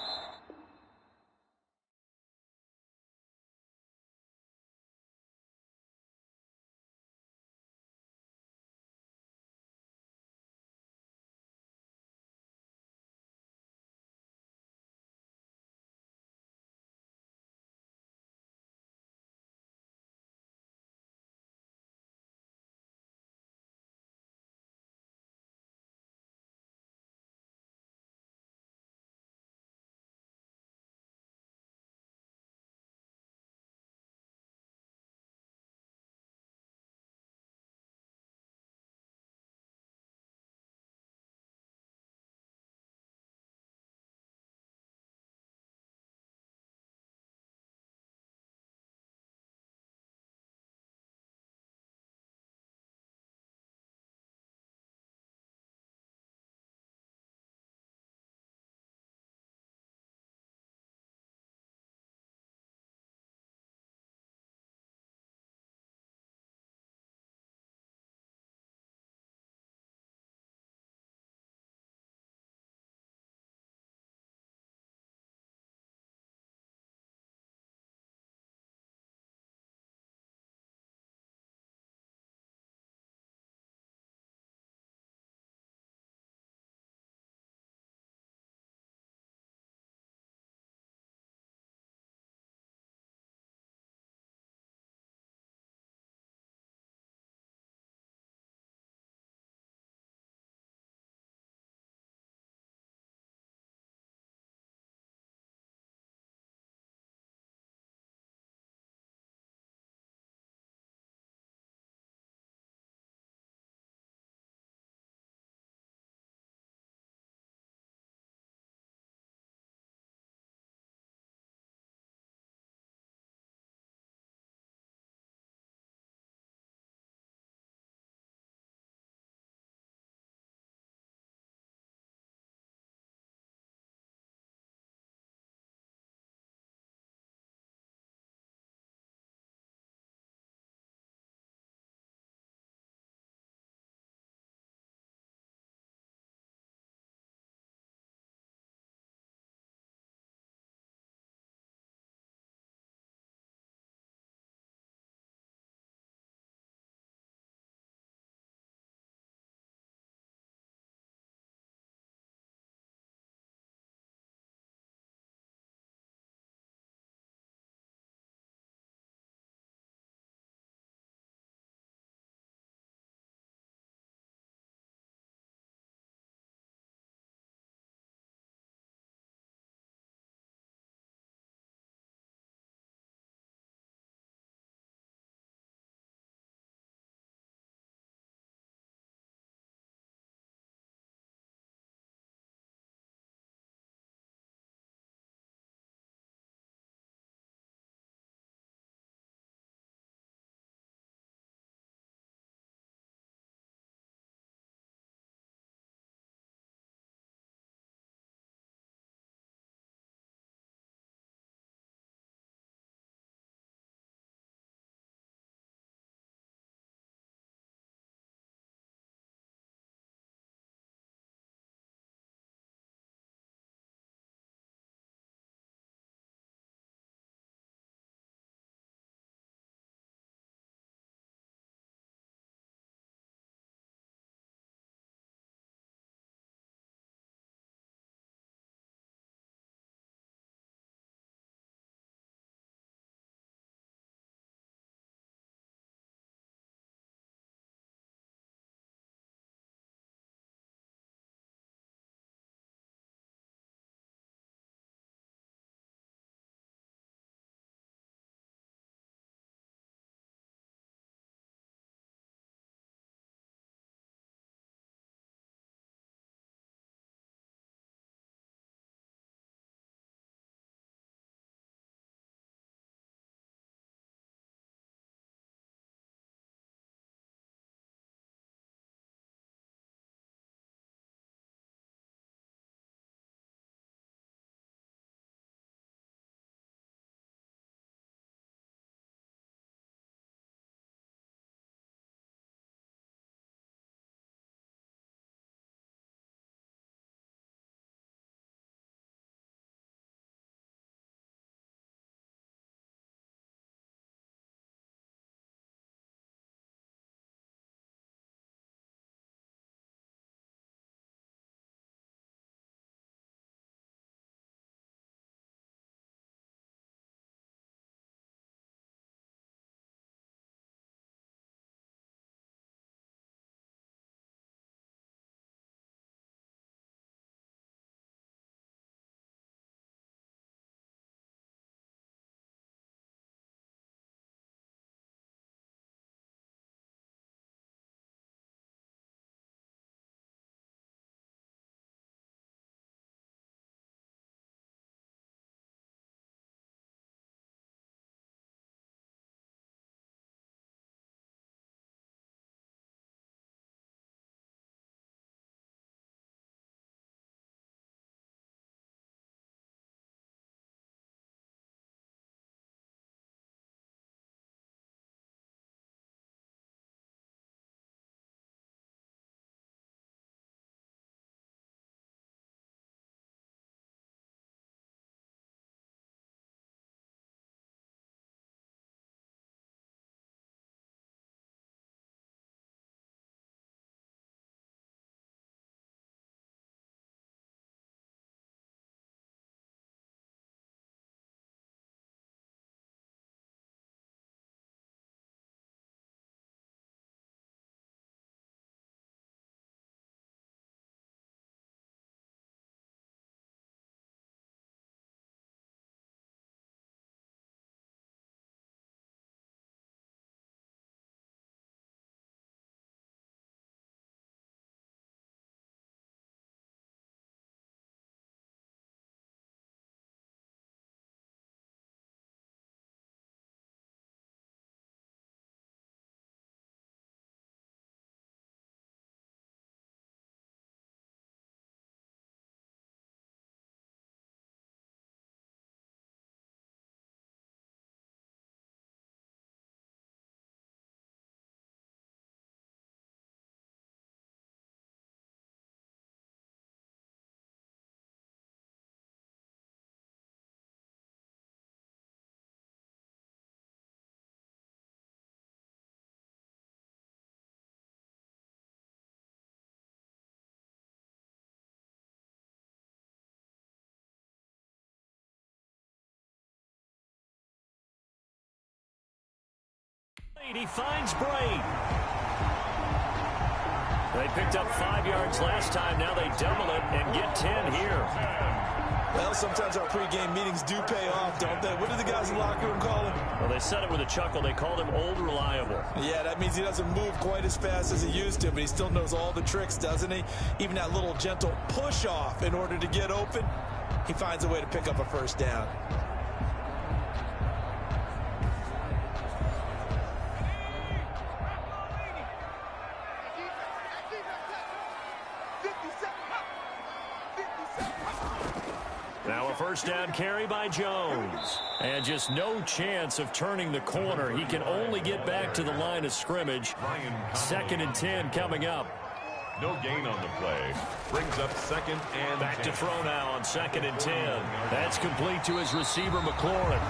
He finds Braid. They picked up 5 yards last time. Now they double it and get 10 here. Well, sometimes our pregame meetings do pay off, don't they? What do the guys in the locker room call him? Well, they said it with a chuckle. They called him Old Reliable. Yeah, that means he doesn't move quite as fast as he used to, but he still knows all the tricks, doesn't he? Even that little gentle push-off in order to get open, he finds a way to pick up a first down. Now a first down carry by Jones. And just no chance of turning the corner. He can only get back to the line of scrimmage. 2nd and 10 coming up. No gain on the play. Brings up 2nd and Back to throw now on 2nd and 10. That's complete to his receiver, McLaurin.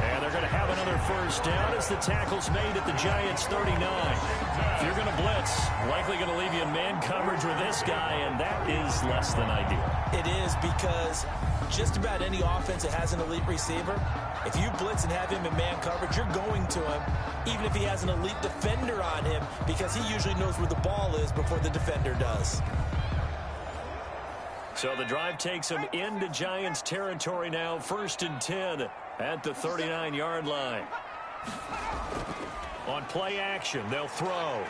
And they're going to have another first down as the tackle's made at the Giants' 39. If you're going to blitz, likely going to leave you in man coverage with this guy, and that is less than ideal. It is, because just about any offense that has an elite receiver, if you blitz and have him in man coverage, you're going to him, even if he has an elite defender on him, because he usually knows where the ball is before the defender does. So the drive takes him into Giants territory now. 1st and 10 at the 39-yard line. On play action, they'll throw.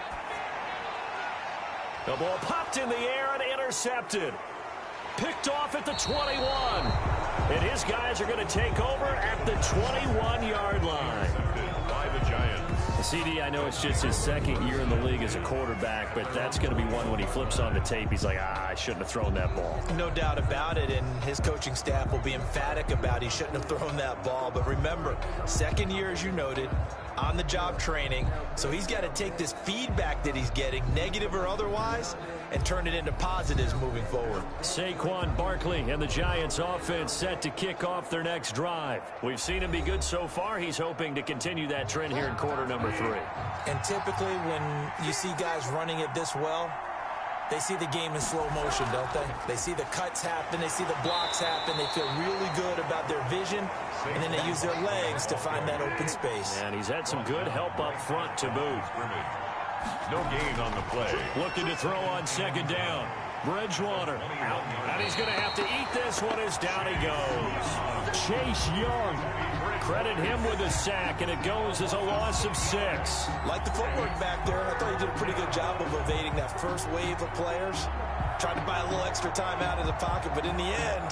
The ball popped in the air and intercepted. Picked off at the 21. And his guys are going to take over at the 21-yard line. by the Giants. CD, I know it's just his 2nd year in the league as a quarterback, but that's going to be one when he flips on the tape. He's like, I shouldn't have thrown that ball. No doubt about it, and his coaching staff will be emphatic about he shouldn't have thrown that ball. But remember, 2nd year, as you noted, on-the-job training, so he's got to take this feedback that he's getting, negative or otherwise, and turn it into positives moving forward. Saquon Barkley and the Giants offense set to kick off their next drive. We've seen him be good so far. He's hoping to continue that trend here in quarter number 3. And typically when you see guys running it this well, they see the game in slow motion, don't they? They see the cuts happen, they see the blocks happen, they feel really good about their vision, and then they use their legs to find that open space. And he's had some good help up front to boot. No gain on the play. Looking to throw on 2nd down. Bridgewater out, and he's going to have to eat this one as down he goes. Chase Young, credit him with a sack, and it goes as a loss of 6. Like the footwork back there, I thought he did a pretty good job of evading that first wave of players. Tried to buy a little extra time out of the pocket, but in the end,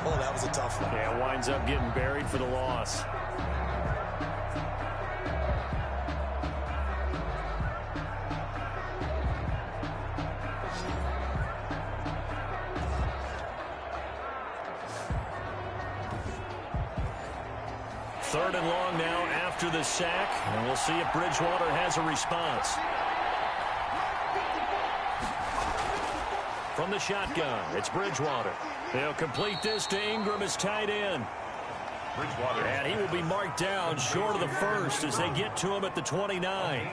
oh, that was a tough one. Yeah, winds up getting buried for the loss. Third and long now after the sack, and we'll see if Bridgewater has a response. From the shotgun, it's Bridgewater. They'll complete this to Ingram as tight end. Bridgewater. And he will be marked down short of the first as they get to him at the 29.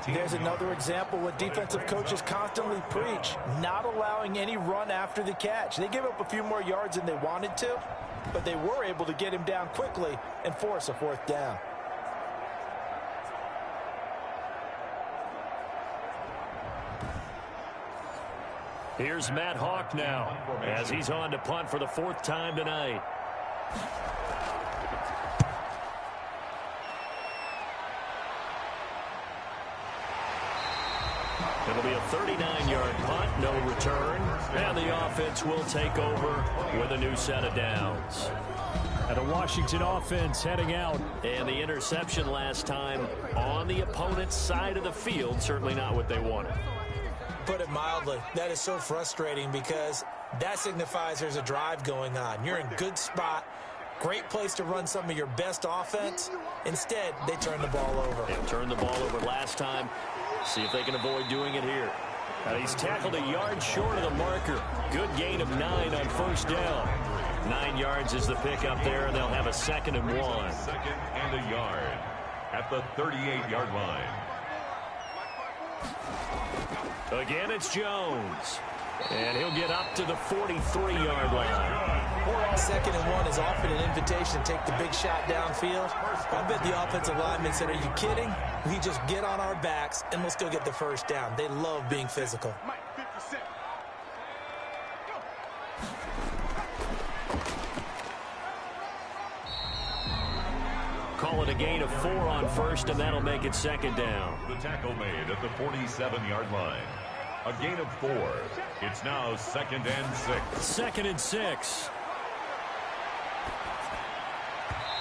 There's another example what defensive coaches constantly preach, not allowing any run after the catch. They gave up a few more yards than they wanted to, but they were able to get him down quickly and force a 4th down. Here's Matt Hawk now as he's on to punt for the 4th time tonight. It'll be a 39-yard punt, no return, and the offense will take over with a new set of downs. And a Washington offense heading out. And the interception last time on the opponent's side of the field, certainly not what they wanted. Put it mildly, that is so frustrating because that signifies there's a drive going on. You're in good spot, great place to run some of your best offense. Instead, they turn the ball over. They turned the ball over last time. See if they can avoid doing it here. And he's tackled a yard short of the marker. Good gain of 9 on 1st down. 9 yards is the pickup there, and they'll have a 2nd and 1. 2nd and a yard at the 38-yard line. Again, it's Jones. And he'll get up to the 43-yard line. 2nd and 1 is often an invitation to take the big shot downfield. I bet the offensive lineman said, are you kidding? We just get on our backs and let's go get the first down. They love being physical. Call it a gain of 4 on first, and that'll make it 2nd down. The tackle made at the 47-yard line. A gain of 4. It's now 2nd and 6. 2nd and 6.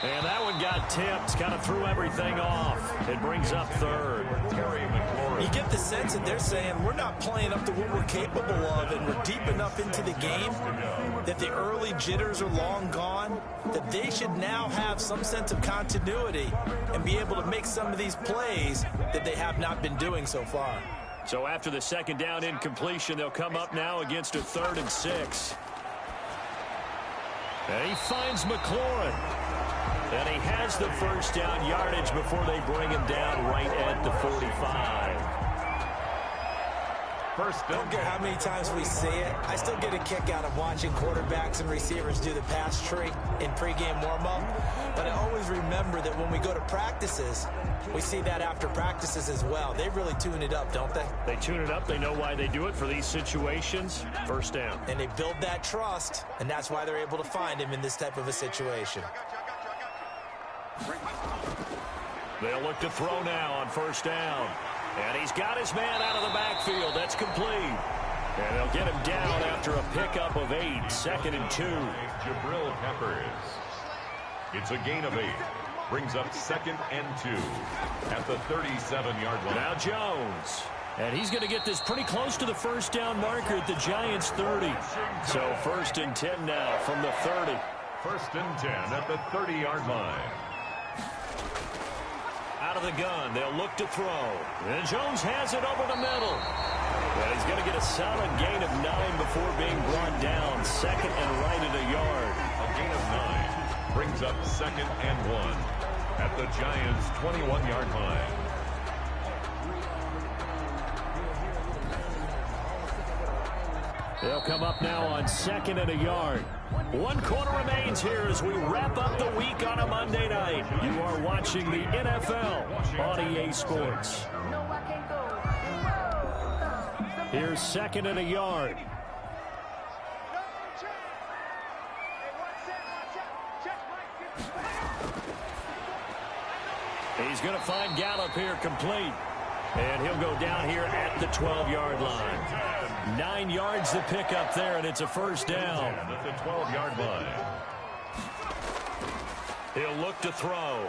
And that one got tipped, kind of threw everything off. It brings up 3rd. You get the sense that they're saying we're not playing up to what we're capable of, and we're deep enough into the game that the early jitters are long gone, that they should now have some sense of continuity and be able to make some of these plays that they have not been doing so far. So after the 2nd down incompletion, they'll come up now against a 3rd and 6. And he finds McLaurin. And he has the first down yardage before they bring him down right at the 45. I don't care how many times we see it. I still get a kick out of watching quarterbacks and receivers do the pass tree in pregame warm-up. But I always remember that when we go to practices, we see that after practices as well. They really tune it up, don't they? They tune it up. They know why they do it for these situations. First down. And they build that trust, and that's why they're able to find him in this type of a situation. They'll look to throw now on first down. And he's got his man out of the backfield. That's complete. And they'll get him down after a pickup of 8. 2nd and 2. Jabril Peppers. It's a gain of 8. Brings up 2nd and 2 at the 37-yard line. Now Jones. And he's going to get this pretty close to the first down marker at the Giants' 30. So 1st and 10 now from the 30. 1st and 10 at the 30-yard line. Out of the gun, they'll look to throw. And Jones has it over the middle. And he's going to get a solid gain of 9 before being brought down. 2nd and right at a yard. A gain of 9 brings up 2nd and 1 at the Giants' 21-yard line. They'll come up now on 2nd and a yard. 1 quarter remains here as we wrap up the week on a Monday night. You are watching the NFL on EA Sports. Here's 2nd and a yard. He's going to find Gallup here complete. And he'll go down here at the 12-yard line. 9 yards to pick up there, and it's a first down. At the 12-yard line. He'll look to throw.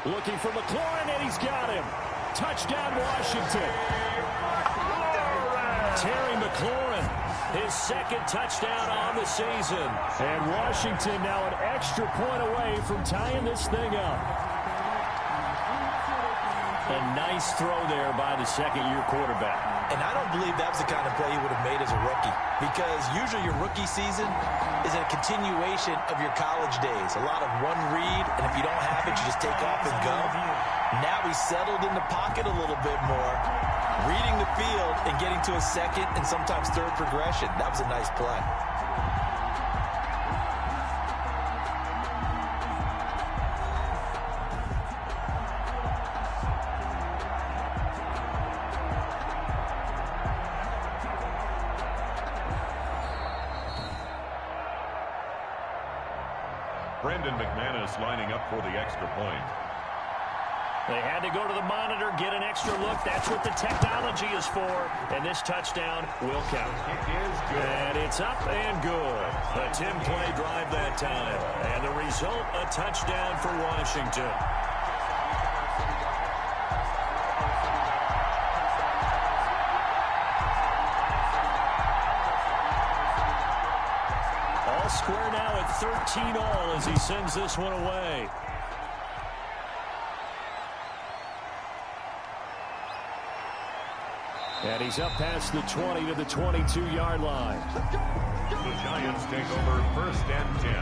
Looking for McLaurin, and he's got him. Touchdown, Washington. Terry McLaurin, his 2nd touchdown on the season. And Washington now an extra point away from tying this thing up. A nice throw there by the 2nd-year quarterback. And I don't believe that was the kind of play he would have made as a rookie, because usually your rookie season is a continuation of your college days. A lot of one read, and if you don't have it, you just take off and go. Now he's settled in the pocket a little bit more, reading the field and getting to a 2nd and sometimes 3rd progression. That was a nice play. Brandon McManus lining up for the extra point. They had to go to the monitor, get an extra look. That's what the technology is for. And this touchdown will count. It is good. And it's up and good. A 10-play drive that time. And the result, a touchdown for Washington. All square now at 13-all as he sends this one away. And he's up past the 20 to the 22-yard line. The Giants take over 1st and 10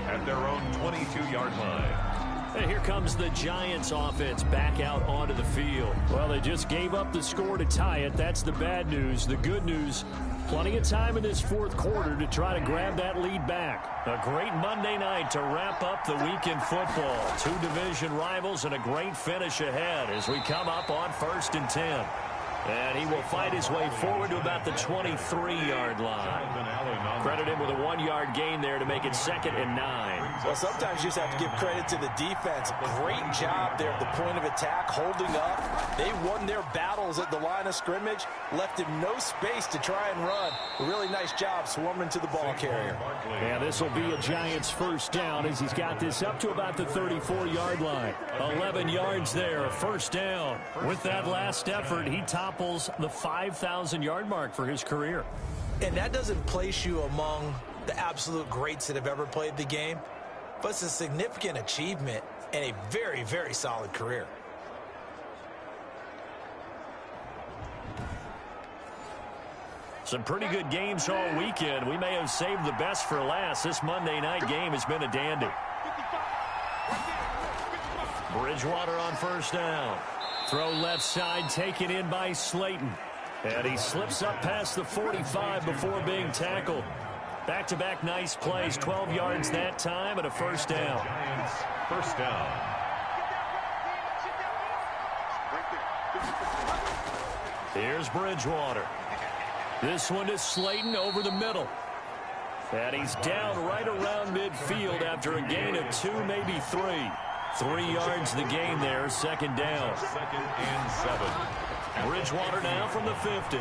at their own 22-yard line. And here comes the Giants offense back out onto the field. Well, they just gave up the score to tie it. That's the bad news. The good news, Plenty of time in this fourth quarter to try to grab that lead back. A great Monday night to wrap up the week in football. Two division rivals and a great finish ahead as we come up on 1st and 10. And he will fight his way forward to about the 23-yard line. Credit him with a 1-yard gain there to make it 2nd and 9. Well, sometimes you just have to give credit to the defense. Great job there at the point of attack, holding up. They won their battles at the line of scrimmage, left him no space to try and run. A really nice job swarming to the ball carrier. And this will be a Giants first down as he's got this up to about the 34-yard line. 11 yards there, first down. With that last effort, he topples the 5,000-yard mark for his career. And that doesn't place you among the absolute greats that have ever played the game, but it's a significant achievement and a very, very solid career. Some pretty good games all weekend. We may have saved the best for last. This Monday night game has been a dandy. Bridgewater on first down. Throw left side, taken in by Slayton. And he slips up past the 45 before being tackled. Back-to-back nice plays, 12 yards that time and a first down. Giants, first down. Here's Bridgewater. This one to Slayton over the middle. And he's down right around midfield after a gain of 2, maybe 3. 3 yards the gain there, second down. 2nd and 7. Bridgewater now from the 50.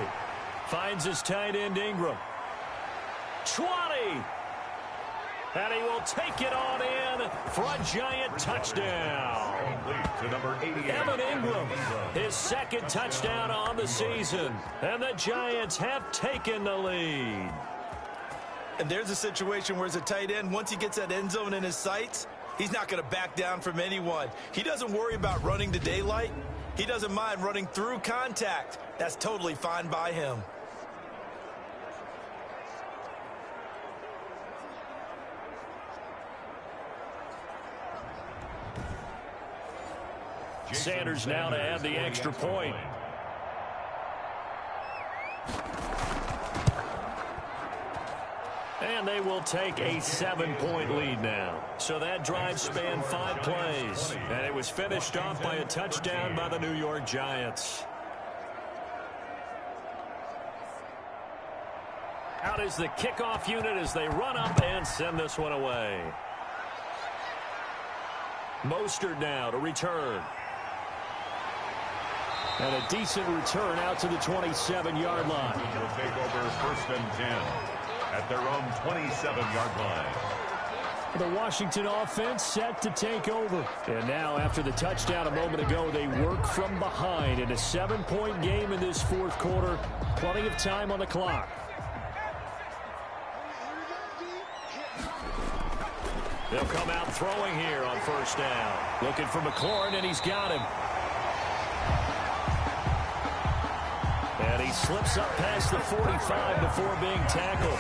Finds his tight end Ingram. 20. And he will take it on in for a Giant touchdown. Complete to number 88. Evan Ingram, his 2nd touchdown on the season. And the Giants have taken the lead. And there's a situation where as a tight end, once he gets that end zone in his sights, he's not going to back down from anyone. He doesn't worry about running to daylight. He doesn't mind running through contact. That's totally fine by him. Sanders now to add the extra point. And they will take a 7-point lead now. So that drive spanned 5 plays. And it was finished off by a touchdown by the New York Giants. Out is the kickoff unit as they run up and send this one away. Mostert now to return. And a decent return out to the 27-yard line. Will take over 1st and 10 at their own 27-yard line. The Washington offense set to take over. And now, after the touchdown a moment ago, they work from behind in a 7-point game in this fourth quarter. Plenty of time on the clock. They'll come out throwing here on first down. Looking for McLaurin, and he's got him. And he slips up past the 45 before being tackled.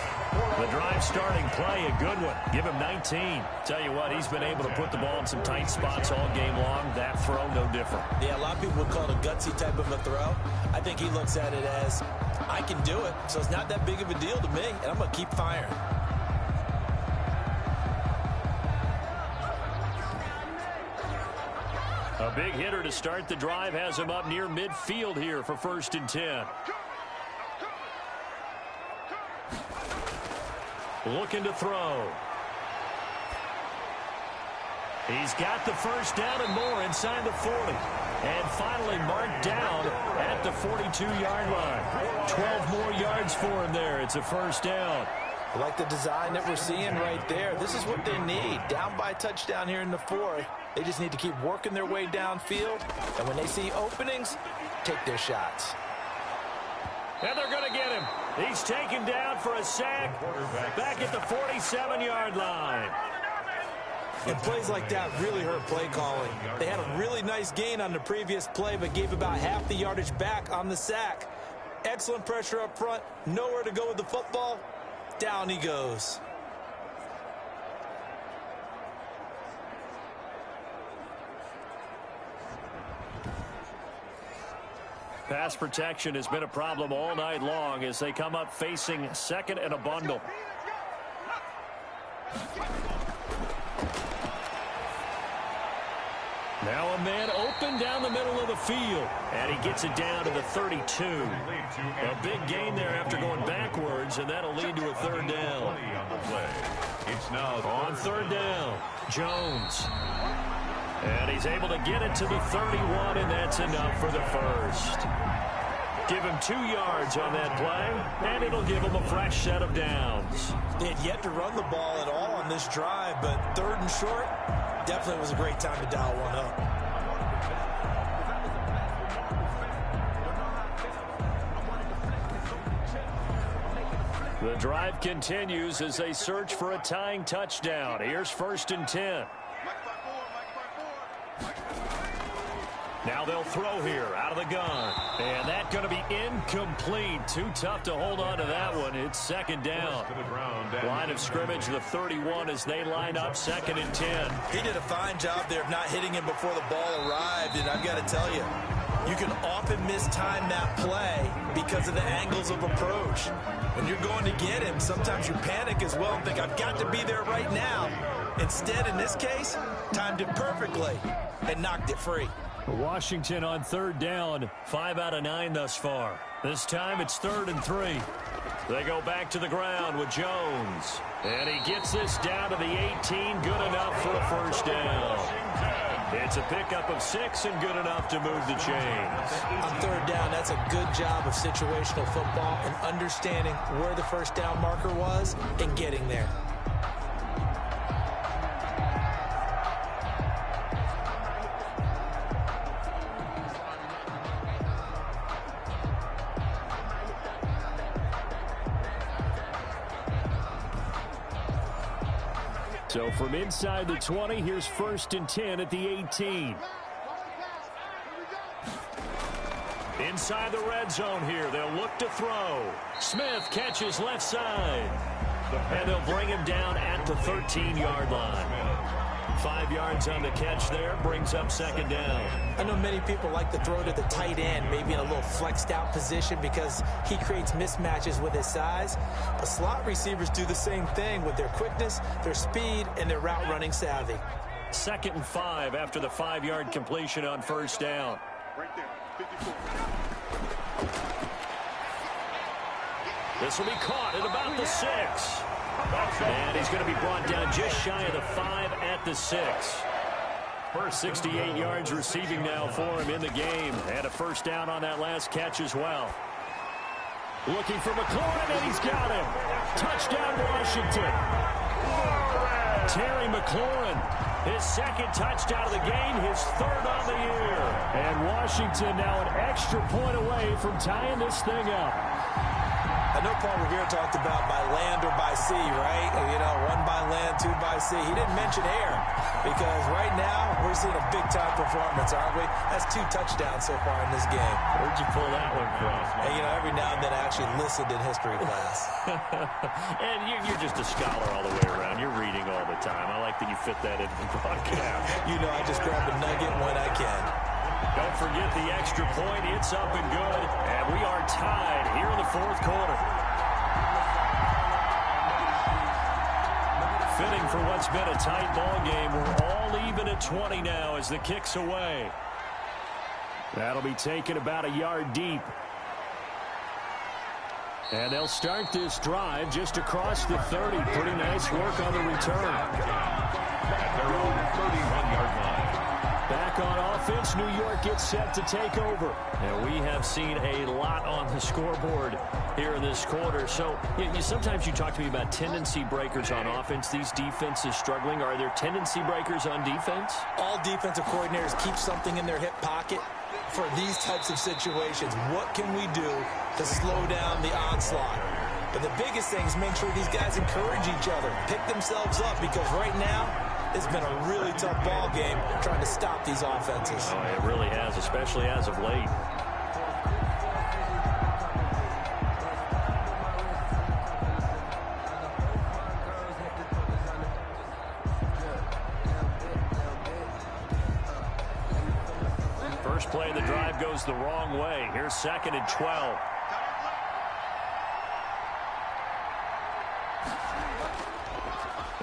The drive starting play, a good one. Give him 19. Tell you what, he's been able to put the ball in some tight spots all game long. That throw, no different. Yeah, a lot of people would call it a gutsy type of a throw. I think he looks at it as, I can do it, so it's not that big of a deal to me, and I'm going to keep firing. A big hitter to start the drive has him up near midfield here for 1st and 10. Looking to throw. He's got the first down and more inside the 40. And finally marked down at the 42-yard line. 12 more yards for him there. It's a first down. I like the design that we're seeing right there. This is what they need. Down by a touchdown here in the 4th. They just need to keep working their way downfield. And when they see openings, take their shots. And they're going to get him. He's taken down for a sack back at the 47-yard line. And plays like that really hurt play calling. They had a really nice gain on the previous play, but gave about half the yardage back on the sack. Excellent pressure up front. Nowhere to go with the football. Down he goes. pass protection has been a problem all night long as they come up facing second and a bundle. Now a man open down the middle of the field, and he gets it down to the 32. A big gain there after going backwards, and that'll lead to a third down. It's now on third down, Jones. And he's able to get it to the 31, and that's enough for the first. Give him 2 yards on that play, and it'll give him a fresh set of downs. They had yet to run the ball at all on this drive, but third and short definitely was a great time to dial one up. The drive continues as they search for a tying touchdown. Here's 1st and 10. Now they'll throw here out of the gun. And that's going to be incomplete. Too tough to hold on to that one. It's 2nd down. Line of scrimmage, the 31 as they line up 2nd and 10. He did a fine job there of not hitting him before the ball arrived. And I've got to tell you, you can often mistime that play because of the angles of approach. When you're going to get him, sometimes you panic as well and think, I've got to be there right now. Instead, in this case, timed it perfectly and knocked it free. Washington on 3rd down, 5 out of 9 thus far. This time it's 3rd and 3. They go back to the ground with Jones. And he gets this down to the 18, good enough for a 1st down. It's a pickup of 6 and good enough to move the chains. On 3rd down, that's a good job of situational football and understanding where the 1st down marker was and getting there. So from inside the 20, here's 1st and 10 at the 18. Inside the red zone here, they'll look to throw. Smith catches left side. And they'll bring him down at the 13-yard line. 5 yards on the catch there, brings up 2nd down. I know many people like to throw to the tight end, maybe in a little flexed out position because he creates mismatches with his size. But slot receivers do the same thing with their quickness, their speed, and their route running savvy. 2nd and 5 after the 5-yard completion on 1st down. Right there, 54. This will be caught at about the 6. And he's going to be brought down just shy of the 5 at the 6. First 68 yards receiving now for him in the game. And a 1st down on that last catch as well. Looking for McLaurin, and he's got him. Touchdown, Washington. Terry McLaurin, his 2nd touchdown of the game, his 3rd on the year. And Washington now an extra point away from tying this thing up. I know Paul Revere talked about by land or by sea, right? You know, 1 by land, 2 by sea. He didn't mention air because right now we're seeing a big-time performance, aren't we? That's 2 touchdowns so far in this game. Where'd you pull that one from? And, you know, every now and then I actually listened in history class. And you're just a scholar all the way around. You're reading all the time. I like that you fit that into the broadcast. You know, I just grab a nugget when I can. Don't forget the extra point. It's up and good. And we are tied here in the 4th quarter. Fitting for what's been a tight ball game. We're all even at 20 now as the kick's away. That'll be taken about a yard deep. And they'll start this drive just across the 30. Pretty nice work on the return. At their own 31-yard line. Back on offense, New York gets set to take over. And we have seen a lot on the scoreboard here in this quarter. So sometimes you talk to me about tendency breakers on offense. These defenses struggling. Are there tendency breakers on defense? All defensive coordinators keep something in their hip pocket for these types of situations. What can we do to slow down the onslaught? But the biggest thing is make sure these guys encourage each other, pick themselves up, because right now it's been a really tough ball game trying to stop these offenses. Oh, it really has, especially as of late. First play of the drive goes the wrong way. Here's 2nd and 12.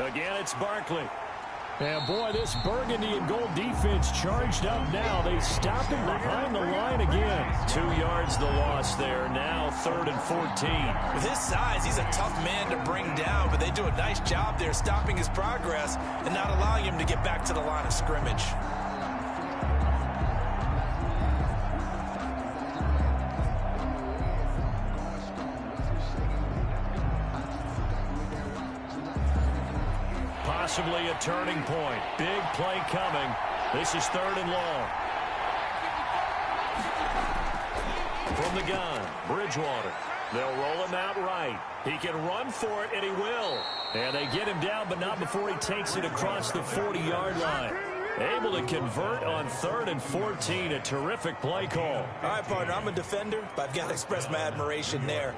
Again, it's Barkley. And, boy, this burgundy and gold defense charged up now. They stop him behind the line again. 2 yards the loss there. Now 3rd and 14. With his size, he's a tough man to bring down, but they do a nice job there stopping his progress and not allowing him to get back to the line of scrimmage. Possibly a turning point. Big play coming. This is 3rd and long. From the gun, Bridgewater. They'll roll him out right. He can run for it, and he will. And they get him down, but not before he takes it across the 40-yard line. Able to convert on 3rd and 14. A terrific play call. All right, partner, I'm a defender, but I've got to express my admiration there.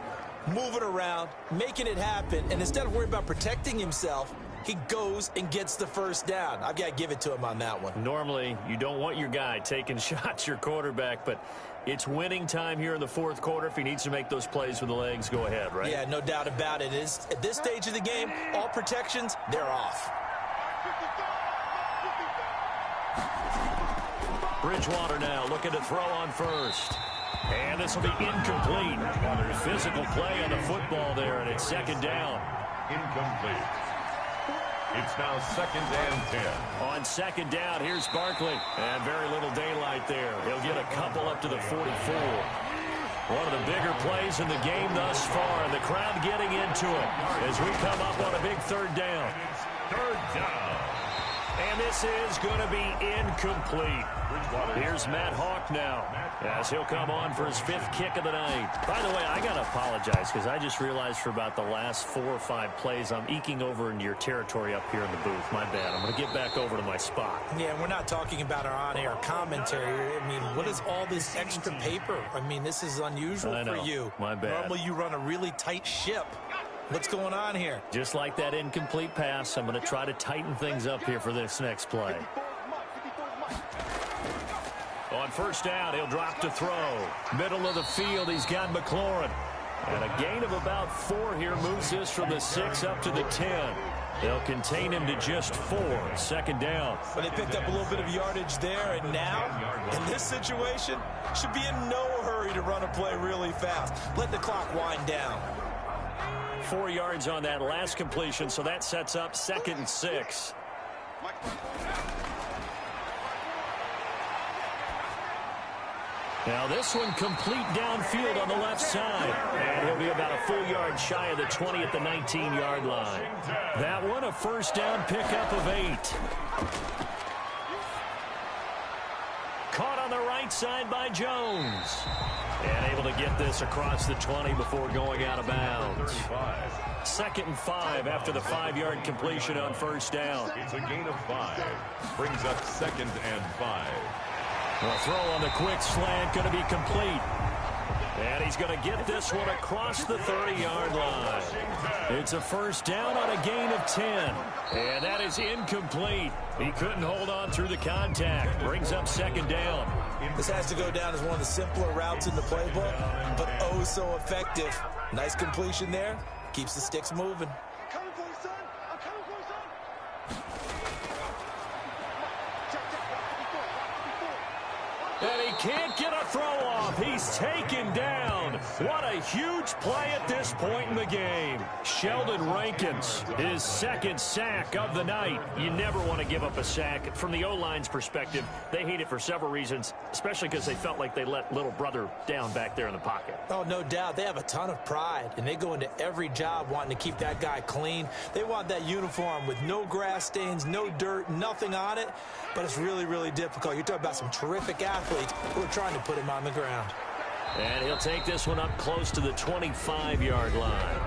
Moving around, making it happen, and instead of worrying about protecting himself, he goes and gets the first down. I've got to give it to him on that one. Normally, you don't want your guy taking shots, your quarterback, but it's winning time here in the 4th quarter. If he needs to make those plays with the legs, go ahead, right? Yeah, no doubt about it. At this stage of the game, all protections, they're off. Bridgewater now looking to throw on first. And this will be incomplete. Physical play on the football there, and it's 2nd down. Incomplete. It's now 2nd and 10. On 2nd down, here's Barkley. And very little daylight there. He'll get a couple up to the 44. One of the bigger plays in the game thus far. And the crowd getting into it as we come up on a big 3rd down. It's 3rd down. And this is going to be incomplete. Here's Matt Hawk now as he'll come on for his 5th kick of the night. By the way, I got to apologize because I just realized for about the last 4 or 5 plays I'm eking over into your territory up here in the booth. My bad. I'm going to get back over to my spot. Yeah, we're not talking about our on-air commentary. I mean, what is all this extra paper? I mean, this is unusual for you. My bad. Normally you run a really tight ship. What's going on here? Just like that incomplete pass, I'm going to try to tighten things up here for this next play. On 1st down, he'll drop to throw. Middle of the field, he's got McLaurin. And a gain of about 4 here moves this from the 6 up to the 10. They'll contain him to just 4. 2nd down. But they picked up a little bit of yardage there, and now, in this situation, should be in no hurry to run a play really fast. Let the clock wind down. 4 yards on that last completion, so that sets up 2nd and 6. Now this one complete downfield on the left side. And he'll be about a full yard shy of the 20 at the 19-yard line. That one a 1st down pickup of 8. Caught on the right side by Jones. And able to get this across the 20 before going out of bounds. 2nd and 5 after the 5-yard completion on 1st down. It's a gain of 5. Brings up 2nd and 5. The throw on the quick slant going to be complete. And he's going to get this one across the 30-yard line. It's a 1st down on a gain of 10. And that is incomplete. He couldn't hold on through the contact. Brings up 2nd down. This has to go down as one of the simpler routes in the playbook, but oh so effective. Nice completion there. Keeps the sticks moving. And he can't get a throw off. He's taken down. What a huge play at this point in the game. Sheldon Rankins, his 2nd sack of the night. You never want to give up a sack. From the O-line's perspective, they hate it for several reasons, especially because they felt like they let little brother down back there in the pocket. Oh, no doubt. They have a ton of pride, and they go into every job wanting to keep that guy clean. They want that uniform with no grass stains, no dirt, nothing on it, but it's really, really difficult. You're talking about some terrific athletes who are trying to put him on the ground. And he'll take this one up close to the 25-yard line.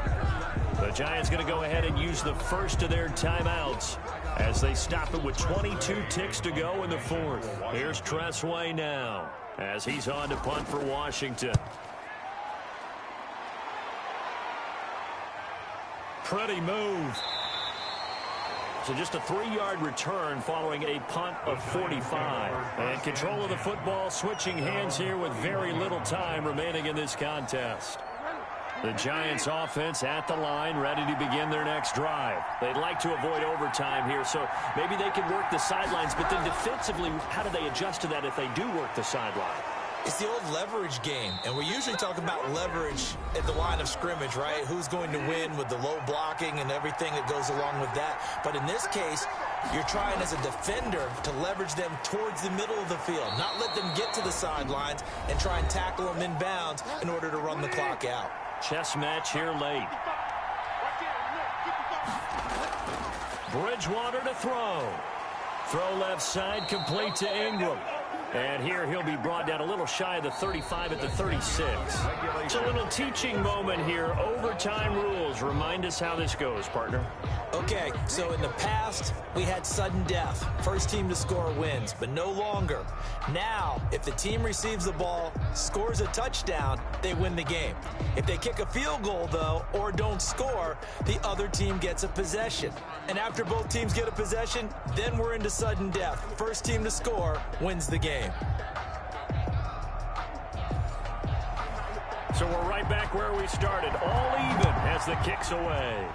The Giants going to go ahead and use the first of their timeouts as they stop it with 22 ticks to go in the 4th. Here's Tressway now as he's on to punt for Washington. Pretty move. So just a 3-yard return following a punt of 45. And control of the football switching hands here with very little time remaining in this contest. The Giants offense at the line, ready to begin their next drive. They'd like to avoid overtime here, so maybe they can work the sidelines, but then defensively, how do they adjust to that if they do work the sideline? It's the old leverage game, and we usually talk about leverage at the line of scrimmage, right? Who's going to win with the low blocking and everything that goes along with that. But in this case, you're trying as a defender to leverage them towards the middle of the field, not let them get to the sidelines and try and tackle them inbounds in order to run the clock out. Chess match here late. Bridgewater to throw. Throw left side, complete to Ingram. And here he'll be brought down a little shy of the 35 at the 36. It's a little teaching moment here. Overtime rules. Remind us how this goes, partner. Okay, so in the past, we had sudden death. First team to score wins, but no longer. Now, if the team receives the ball, scores a touchdown, they win the game. If they kick a field goal, though, or don't score, the other team gets a possession. And after both teams get a possession, then we're into sudden death. First team to score wins the game. So we're right back where we started. All even as the kick's away.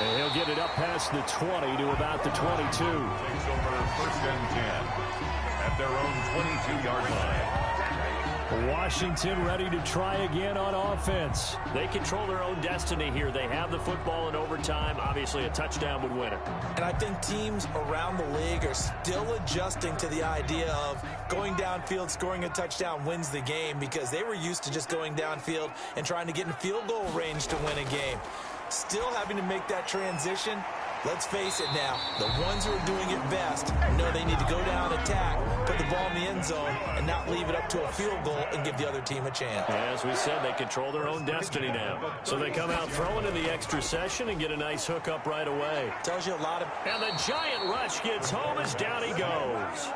And he'll get it up past the 20 to about the 22. Takes over first and 10 at their own 22-yard line. Washington ready to try again on offense. They control their own destiny here. They have the football in overtime. Obviously, a touchdown would win it. And I think teams around the league are still adjusting to the idea of going downfield, scoring a touchdown wins the game, because they were used to just going downfield and trying to get in field goal range to win a game. Still having to make that transition. Let's face it now, the ones who are doing it best know they need to go down, attack, put the ball in the end zone, and not leave it up to a field goal and give the other team a chance. As we said, they control their own destiny now. So they come out throwing in the extra session and get a nice hook up right away. Tells you a lot of... And the giant rush gets home as down he goes.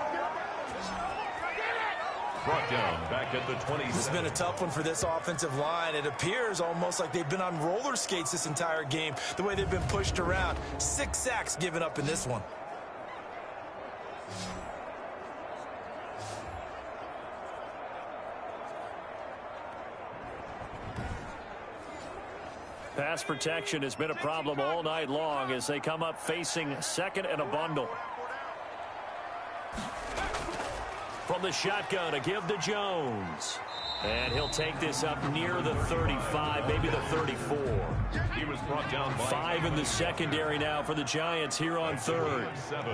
Brought down back at the 20. This has been a tough one for this offensive line. It appears almost like they've been on roller skates this entire game, the way they've been pushed around. 6 sacks given up in this one. Pass protection has been a problem all night long as they come up facing second and a bundle. From the shotgun, a give to Jones. And he'll take this up near the 35, maybe the 34. He was brought down by 5 in the secondary now for the Giants here on third. 7.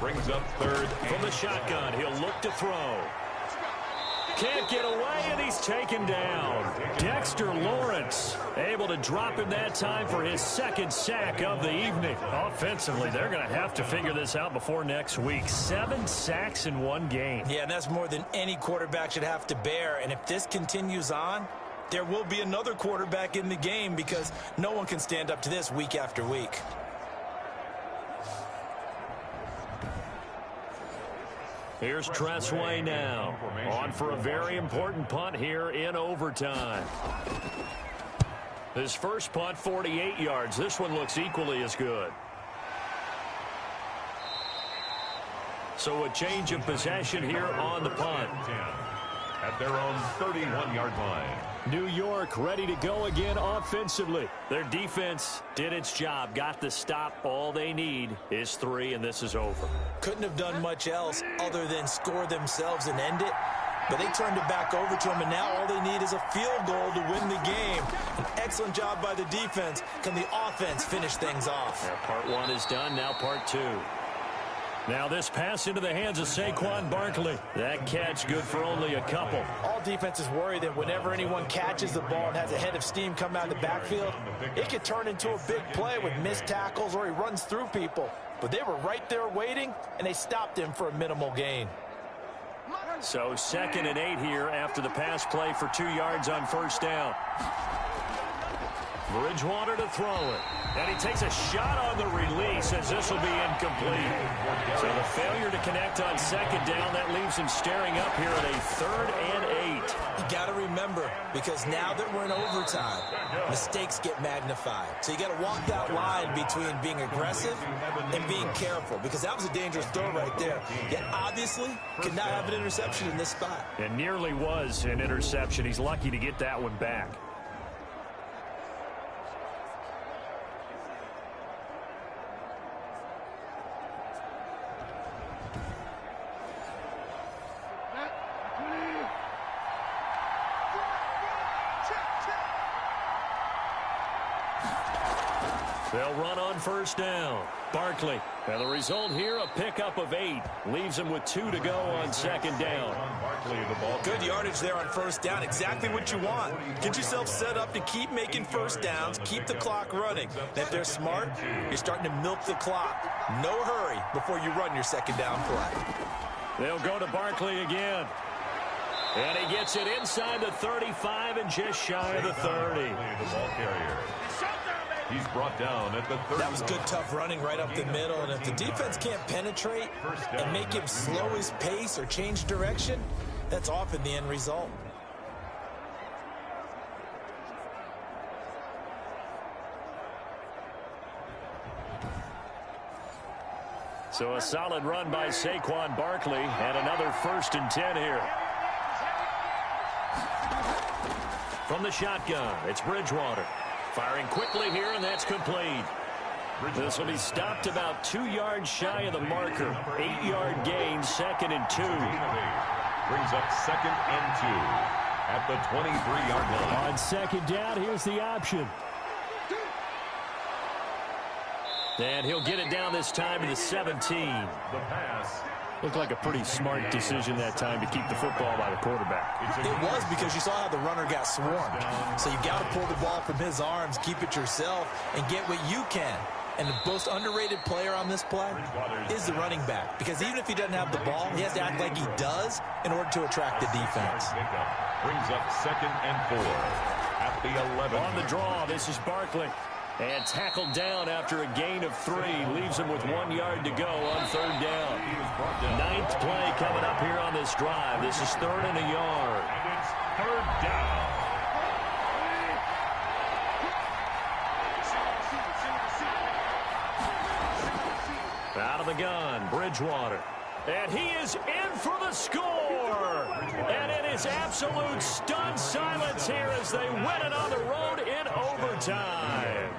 Brings up third. From the shotgun, he'll look to throw. Can't get away, and he's taken down. Dexter Lawrence able to drop him that time for his second sack of the evening. Offensively, they're going to have to figure this out before next week. 7 sacks in one game. Yeah, and that's more than any quarterback should have to bear. And if this continues on, there will be another quarterback in the game, because no one can stand up to this week after week. Here's Tressway now, on for a very important punt here in overtime. His first punt, 48 yards. This one looks equally as good. So a change of possession here on the punt. At their own 31-yard line. New York ready to go again offensively. Their defense did its job, got the stop. All they need is 3, and this is over. Couldn't have done much else other than score themselves and end it. But they turned it back over to them, and now all they need is a field goal to win the game. An excellent job by the defense. Can the offense finish things off? Yeah, part 1 is done, now part 2. Now this pass into the hands of Saquon Barkley. That catch good for only a couple. All defenses worry that whenever anyone catches the ball and has a head of steam come out of the backfield, it could turn into a big play with missed tackles or he runs through people. But they were right there waiting, and they stopped him for a minimal gain. So 2nd and 8 here after the pass play for 2 yards on first down. Bridgewater to throw it. And he takes a shot on the release as this will be incomplete. So the failure to connect on second down, that leaves him staring up here at a 3rd and 8. You got to remember, because now that we're in overtime, mistakes get magnified. So you got to walk that line between being aggressive and being careful, because that was a dangerous throw right there. Yet obviously could not have an interception in this spot. It nearly was an interception. He's lucky to get that one back. They'll run on first down. Barkley. And the result here, a pickup of 8. Leaves him with 2 to go on second down. Good yardage there on first down. Exactly what you want. Get yourself set up to keep making first downs. Keep the clock running. And if they're smart, you're starting to milk the clock. No hurry before you run your second down play. They'll go to Barkley again. And he gets it inside the 35 and just shy of the 30. The ball carrier. He's brought down at the 30. That was good, tough running right up the middle. And if the defense can't penetrate and make him slow his pace or change direction, that's often the end result. So a solid run by Saquon Barkley and another 1st and 10 here. From the shotgun, it's Bridgewater. Firing quickly here, and that's complete. This will be stopped about 2 yards shy of the marker. 8-yard gain, 2nd and 2. Brings up 2nd and 2 at the 23-yard line. On second down, here's the option. And he'll get it down this time to the 17. The pass. Looked like a pretty smart decision that time to keep the football by the quarterback. It was, because you saw how the runner got swarmed. So you got to pull the ball from his arms, keep it yourself, and get what you can. And the most underrated player on this play is the running back, because even if he doesn't have the ball, he has to act like he does in order to attract the defense. Brings up 2nd and 4 at the 11. On the draw, this is Barkley. And tackled down after a gain of 3. Leaves him with 1 yard to go on 3rd down. 9th play coming up here on this drive. This is 3rd and a yard. And it's 3rd down. Out of the gun, Bridgewater. And he is in for the score. And it is absolute stunned silence here as they win it on the road in overtime.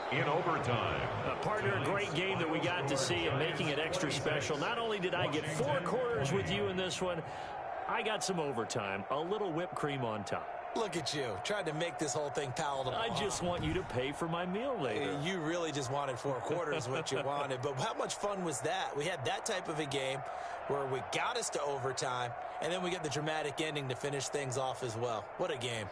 In overtime. Partner, a great game that we got to see and making it extra special. Not only did I get 4 quarters with you in this one, I got some overtime, a little whipped cream on top. Look at you, trying to make this whole thing palatable. I just want you to pay for my meal later. You really just wanted 4 quarters, what you wanted. But how much fun was that? We had that type of a game where we got us to overtime, and then we get the dramatic ending to finish things off as well. What a game.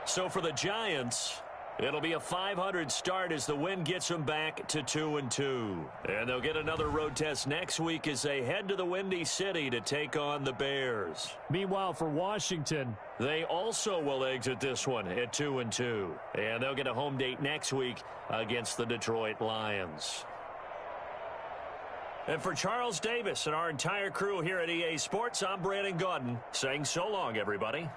So for the Giants, it'll be a 500 start as the win gets them back to 2-2. And they'll get another road test next week as they head to the Windy City to take on the Bears. Meanwhile, for Washington, they also will exit this one at 2-2. And they'll get a home date next week against the Detroit Lions. And for Charles Davis and our entire crew here at EA Sports, I'm Brandon Gaudin saying so long, everybody.